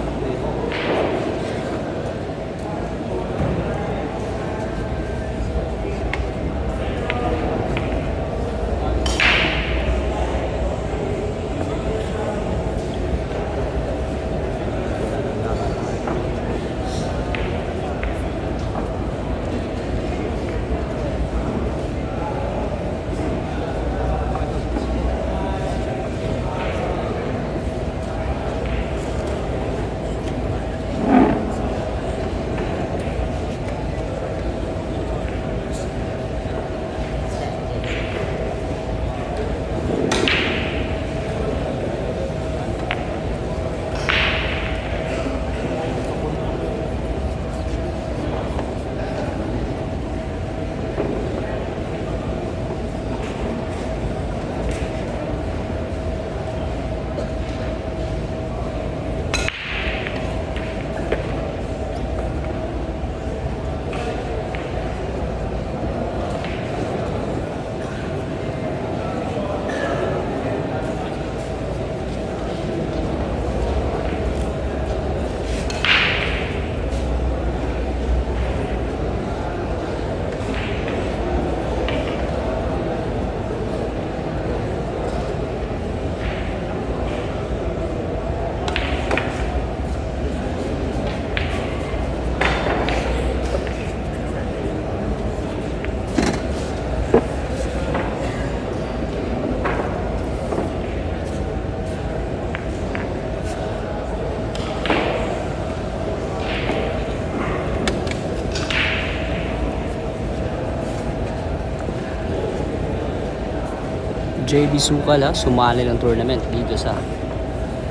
JB Sukal ha, sumali ng tournament dito sa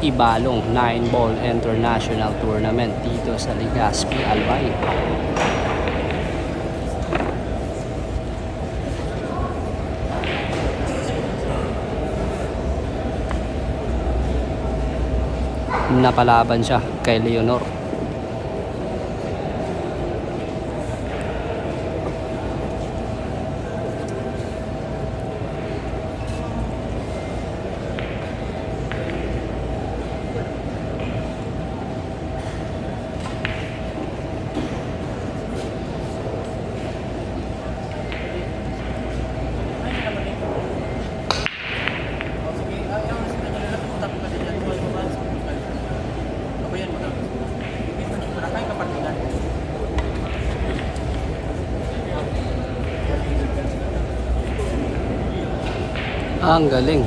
Ibalong 9-ball International Tournament dito sa Legazpi, Albay. Napalaban siya kay Leonor. Ang galing.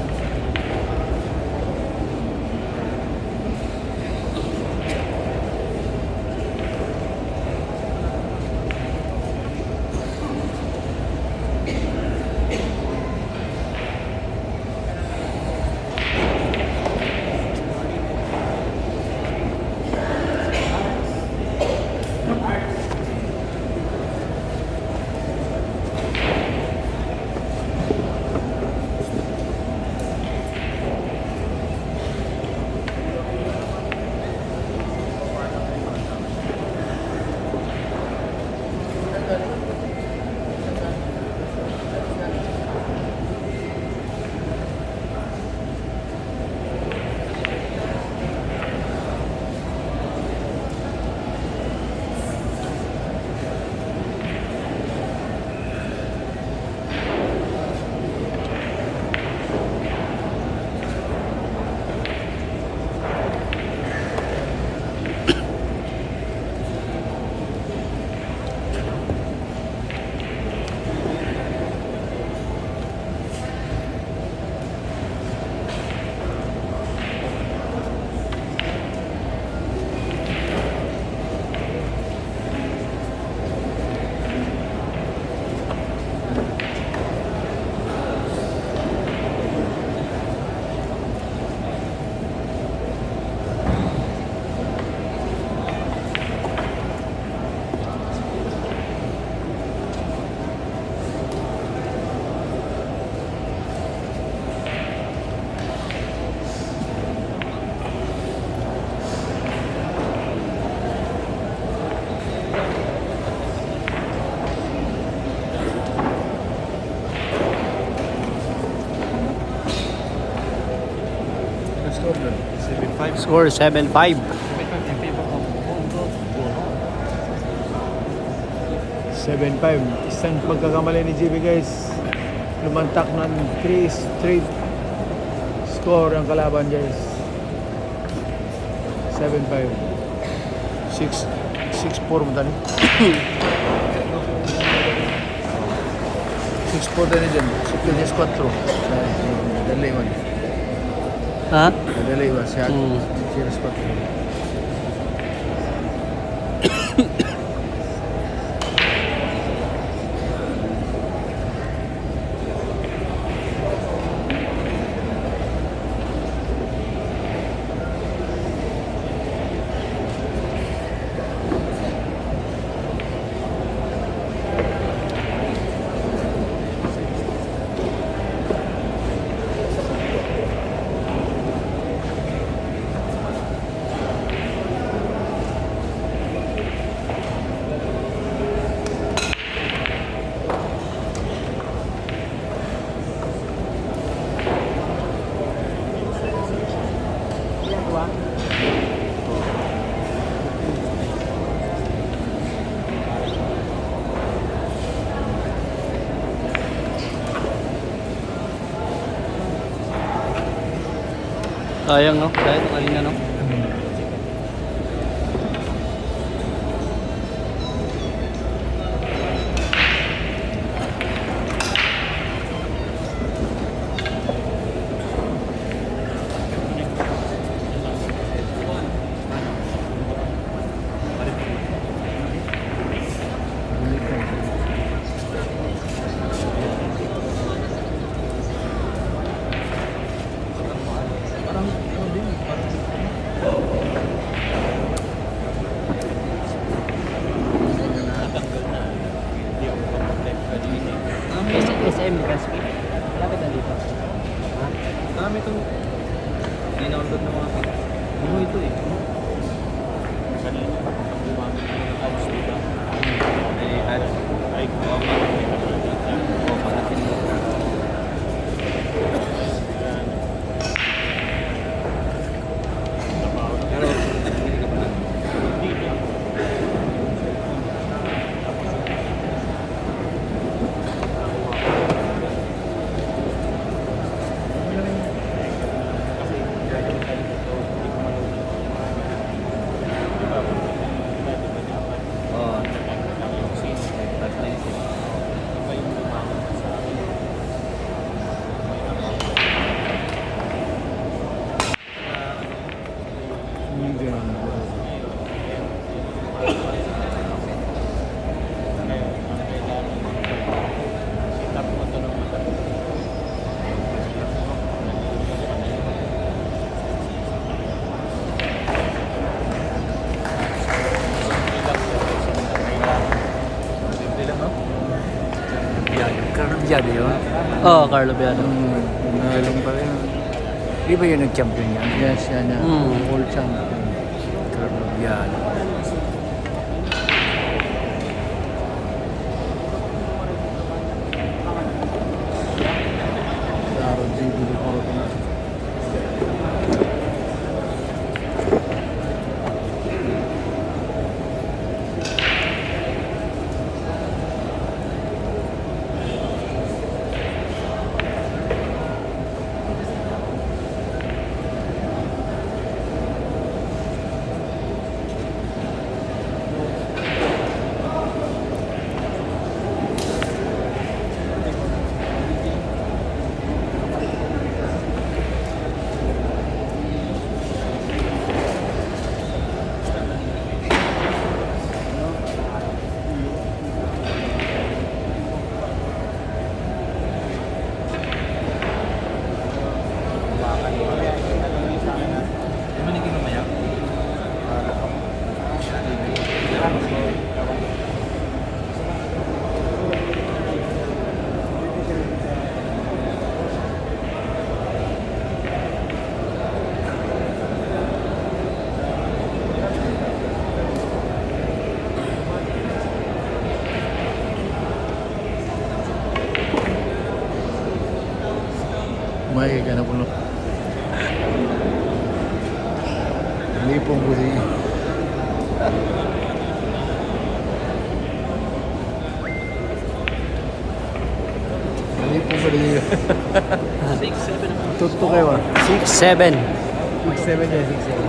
score nun? 7-5. Score 7-5. 7-5 in favor of Bono. 7-5. Isang pagkakamali ni JB guys. Lumantak ng 3 straight score ang kalaban guys. 7-5. 6-4 mo tani. 6-4 tani dyan. 6-4. Dalay man. Ha? Dalay ba? Siya. Hmm. 6-4. Sayang no? Sayang ito kanina no? SM Gaspi. Lapit na dito. Ha? Dami itong dinownload ng mga pin. Ano ito eh? Kanina. Gumamit ko ng ads dito. May ads. Ay, gumamit. O, panatin mo. Pero, hindi ka pa na. Carlo Biado yun? Oo, Carlo Biado. Nalong pa rin. Di ba yun nag-champion yan? Yes, yan yan. Mm. World champion. Carlo Biado. Claro, JB Lucoro na. May ka na puno. Lipong ko din. Lipong ko din. 6-7. Tuto kayo ah. 6-7. 6-7 yan, 6-7.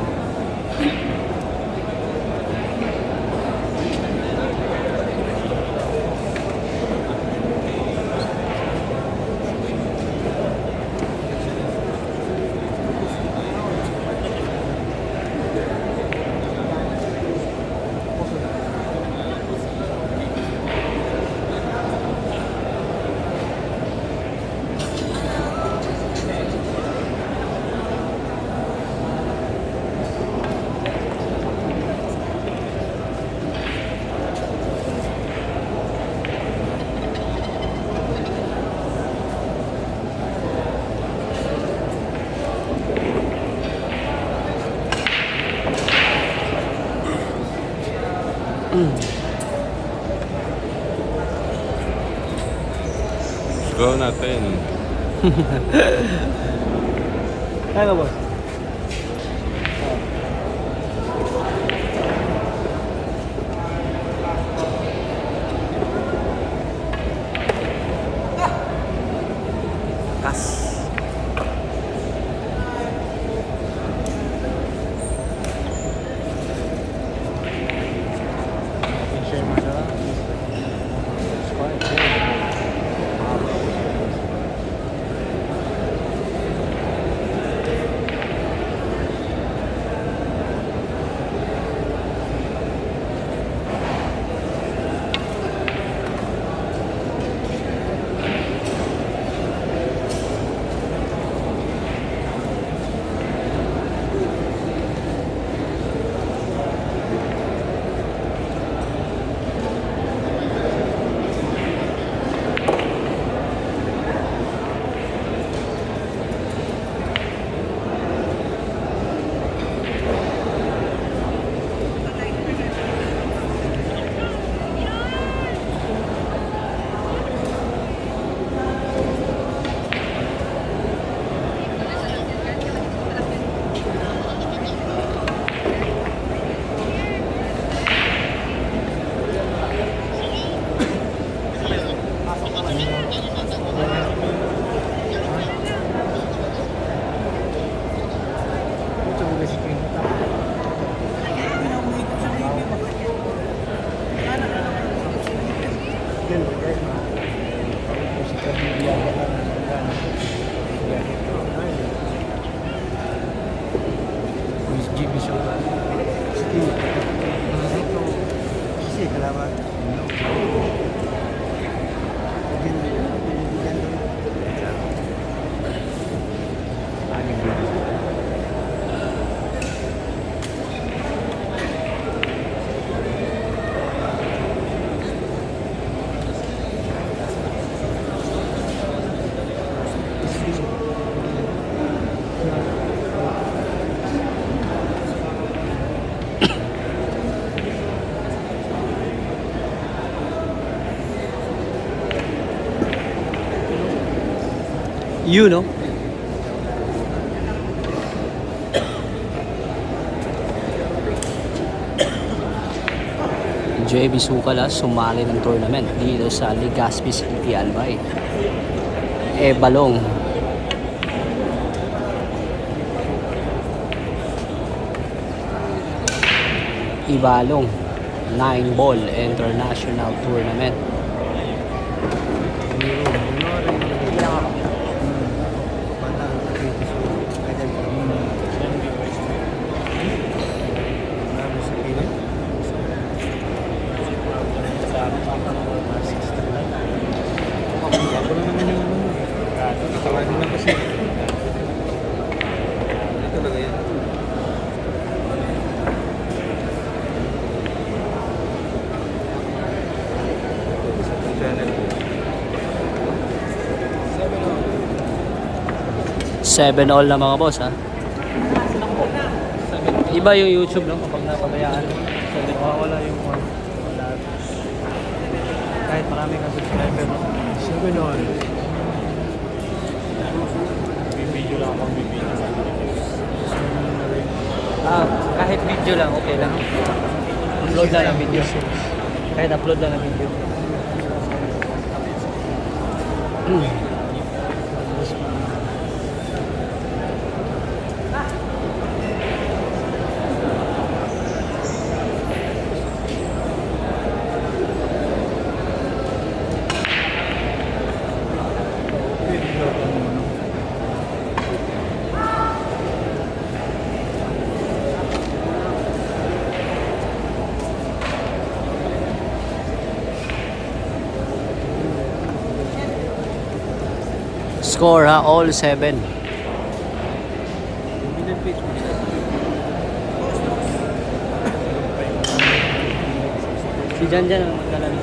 Go natin. Kaya boss? Kas. Share mo siya. Squad. You know. JB Sukala sumali ng tournament dito sa Legazpi City, Albay. Balong. Ibalong 9-ball international tournament. Seven all na mga boss, ha. Iba yung YouTube, no, kapag napabayaan. Wala yung one. Kahit marami kang subscriber mo. 7 all. Bibidyo lang akong bibidyo. Kahit Video lang, okay lang. Upload lang ng video. Kahit upload lang ng video. Score ha, all 7. Si Jan Jan ang magkalan.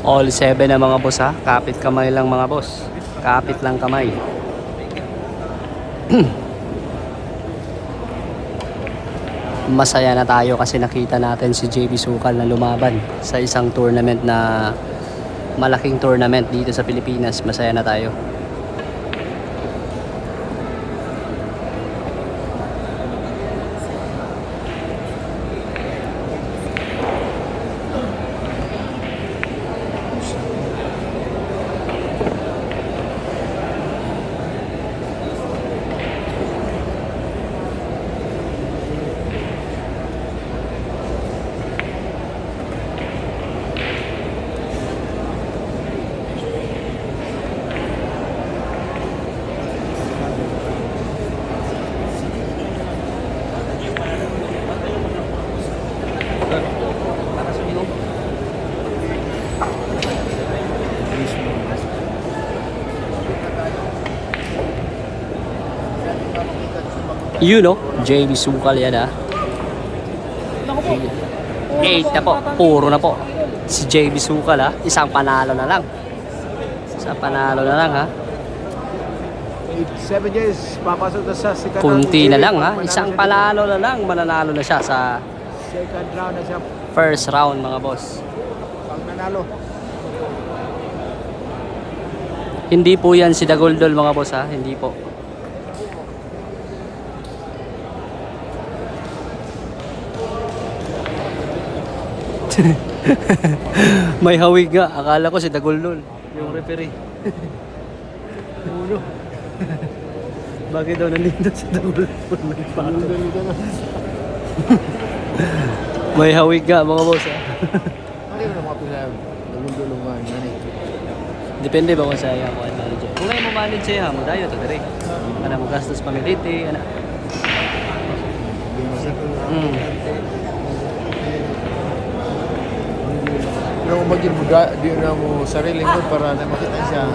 All 7 na mga boss ha. Kapit kamay lang mga boss. Kapit lang kamay. Masaya na tayo kasi nakita natin si JB Sukal na lumaban sa isang tournament na malaking tournament dito sa Pilipinas. Masaya na tayo. You know, JB Sukal yan ha. 8 na po, puro na po. Si JB Sukal ha, isang panalo na lang. Isang panalo na lang ha. 7 years, papasok na sa second Kunti round. na lang ha, isang panalo na lang, mananalo na siya sa Second round na siya. first round mga boss. Pag nanalo. Hindi po yan si Dagoldol mga boss ha, hindi po. May hawig nga, akala ko si Dagoldol, yung referee. Uno. Bakit daw nandito si Dagoldol? May hawig nga mga boss ha. Ano yung mga pinag nagundulungan na ito? Depende ba kung sa'yo ako at manager. Kung ngayon mo manage siya, mo dayo ito direct. Ano mo gastos pamiliti, ano. Pero kung maging di na mo sarili ko para na makita siya.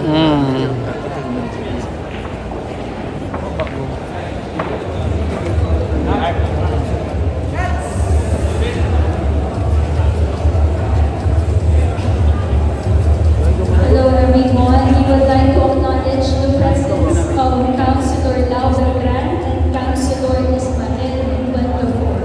Hello everyone, we would like to acknowledge the presence of Councilor Lau Beltran and Councilor Ismael Buentofor.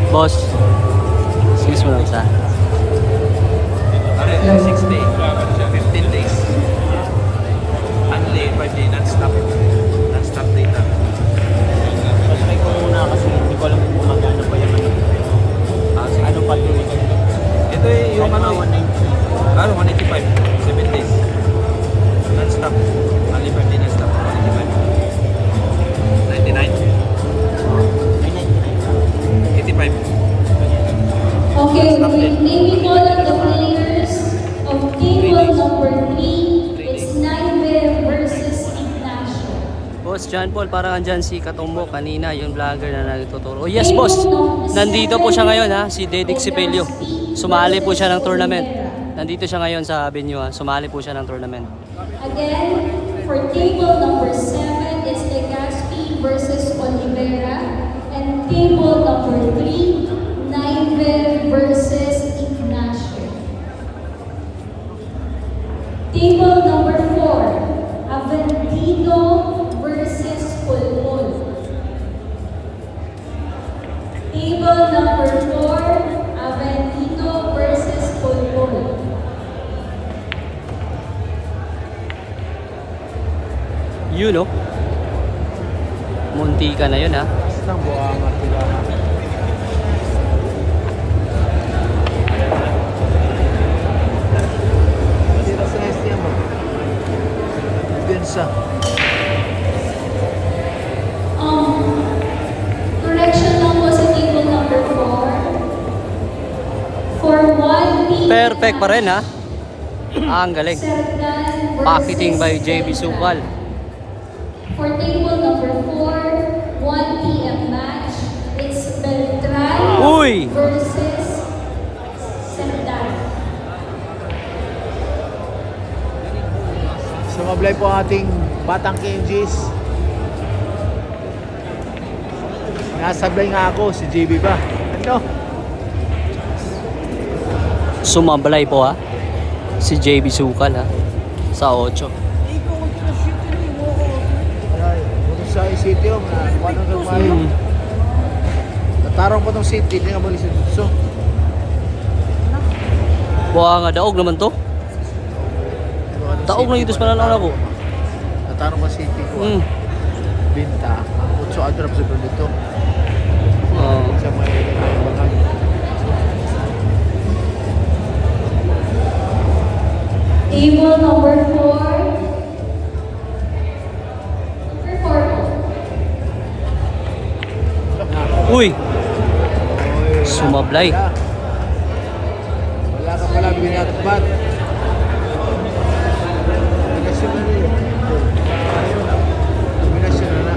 Boss, excuse mo lang isa. 6 days, 15 days. Only 5 days, non-stop. Non-stop data. Patry ko muna kasi hindi ko alam kung magkano pa yung ano. Ano pa ito? Ito yung ano, 185, 7 days. Non-stop. Only 5 days non-stop, 185. 99. 85. Okay, may we call on the players of table number 3. It's Naive versus Ignacio. Boss, John Paul, parang andyan si Katombo kanina, yung vlogger na nagtuturo. Oh yes, boss! Nandito po siya ngayon ha, si Dedic Sipelio. Sumali po siya ng tournament. Nandito siya ngayon sa venue ha, sumali po siya ng tournament. Again, for table number 7, it's Legaspi versus Oliveira. And table number 3, Naive versus Ignacio. Table number 4, Aventino versus Pulpul. Table number 4, Aventino versus Pulpul. Yun no? Munti ka na yun ha. Nang buwangat sila. Sila sa STM mo. Densa. Correction lang po sa table number 4. For 1 p.m. Perfect pa rin ha. Ang galing. Serdan versus Packeting by JB Supal. For table number 4, 1 p.m. match, it's Beltran Uy! versus Serdan. Sumablay po ang ating batang KMGs. Nasablay nga ako, si JB ba? Ano? Sumablay po ha. Si JB Sukal ha. Sa 8. Sa city yung paano nang mayo. Tatarong po tong city, hindi nga bali sa dutso. Buha nga daog naman to. Taog na itos pa na lang ako. Tatarong pa city ko. Binta. Ang utso adrap sa dito. Sa may bangan. Table number 4. Uy! Sumablay. Wala ka pala binatbat. Kombinasyon na rin. Kombinasyon na na.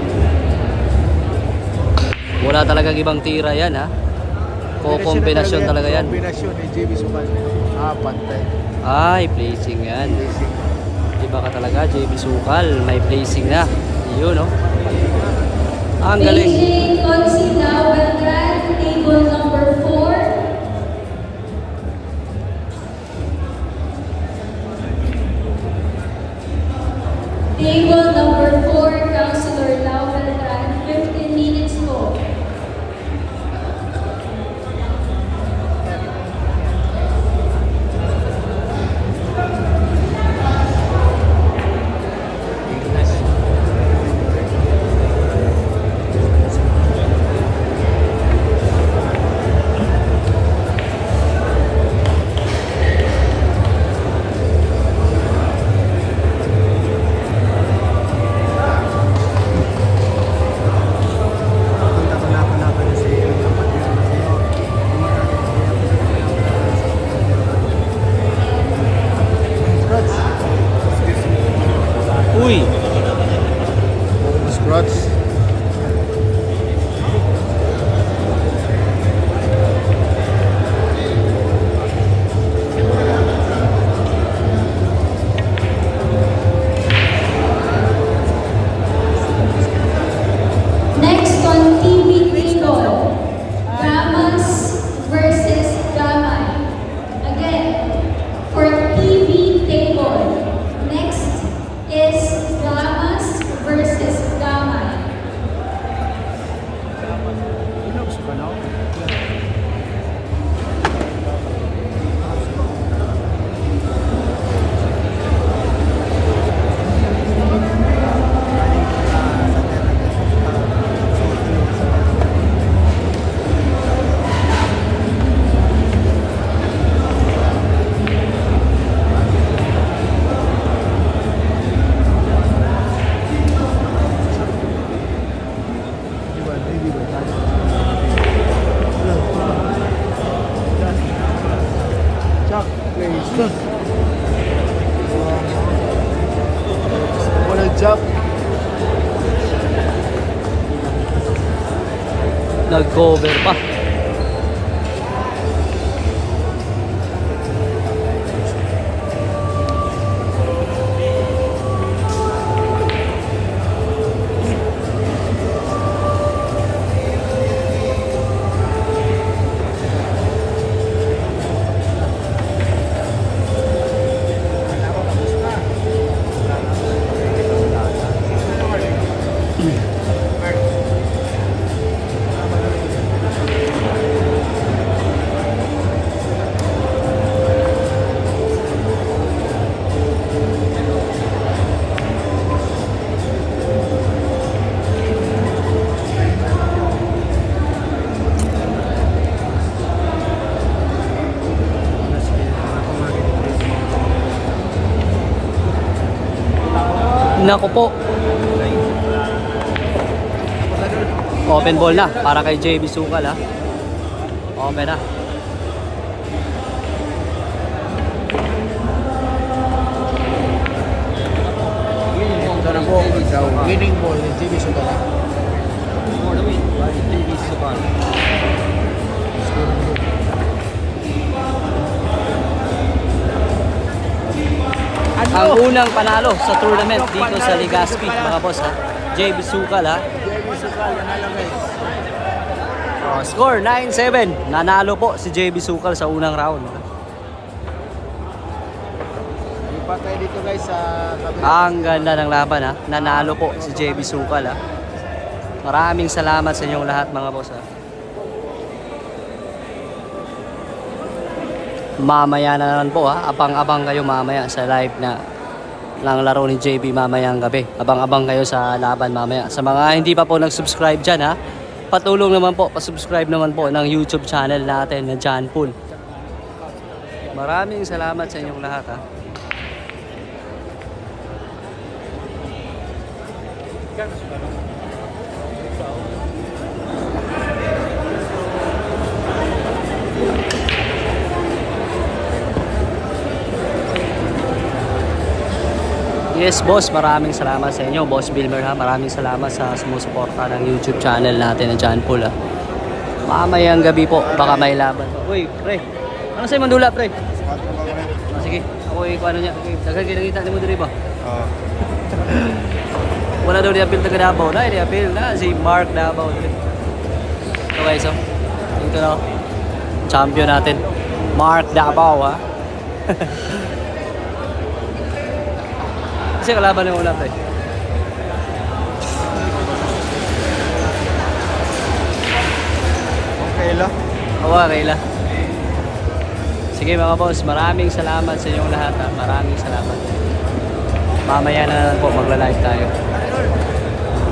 Wala talagang ibang tira yan ha. Kombinasyon talaga yan. Kombinasyon ni JB Supan. Pantay. Ay, placing yan. Iba ka talaga, JB Sukal. May placing na. Yun no. Ang galing. Beijing Consina Beltran, table number 4. Table number 4, Councilor Lau Beltran, 15 minutes po. Walang jump. Nag-cover pa. Naku po. Open ball na para kay JB Sukal ha. Open na. Ito na po. Winning ball ni JB Sukal. For the win by JB Sukal. Ang unang panalo sa tournament dito sa Legazpi, mga boss ha. JB Sukal ha. JB Sukal, nanalo guys. Score 9-7. Nanalo po si JB Sukal sa unang round. Lipat tayo dito guys sa kabila. Ang ganda ng laban ha. Nanalo po si JB Sukal ha. Maraming salamat sa inyong lahat mga boss ha. Mamaya na naman po ha. Abang-abang kayo mamaya sa live na ng laro ni JB mamayang gabi. Abang-abang kayo sa laban mamaya. Sa mga hindi pa po nag-subscribe dyan ha, patulong naman po, pasubscribe naman po ng YouTube channel natin na John Paul. Maraming salamat sa inyong lahat ha. Yes boss, maraming salamat sa inyo, Boss Bilmer ha. Maraming salamat sa sumusuporta ng YouTube channel natin na John Paul ha. Mamayang gabi po, baka may laban pa. Uy, pre, ano sa'yo mandula pre? Sige, ako ano niya, dagan kinakita ni mo dito ba? Oo. Wala daw ni-appeal taga Davao na, ni-appeal na si Mark Davao. So guys, so, ito na, champion natin, Mark Davao ha. Kasi kalaban ng ulam tayo. Okay lang. Oo, okay lang. Sige mga boss, maraming salamat sa inyong lahat. Maraming salamat. Mamaya na lang po magla-live tayo.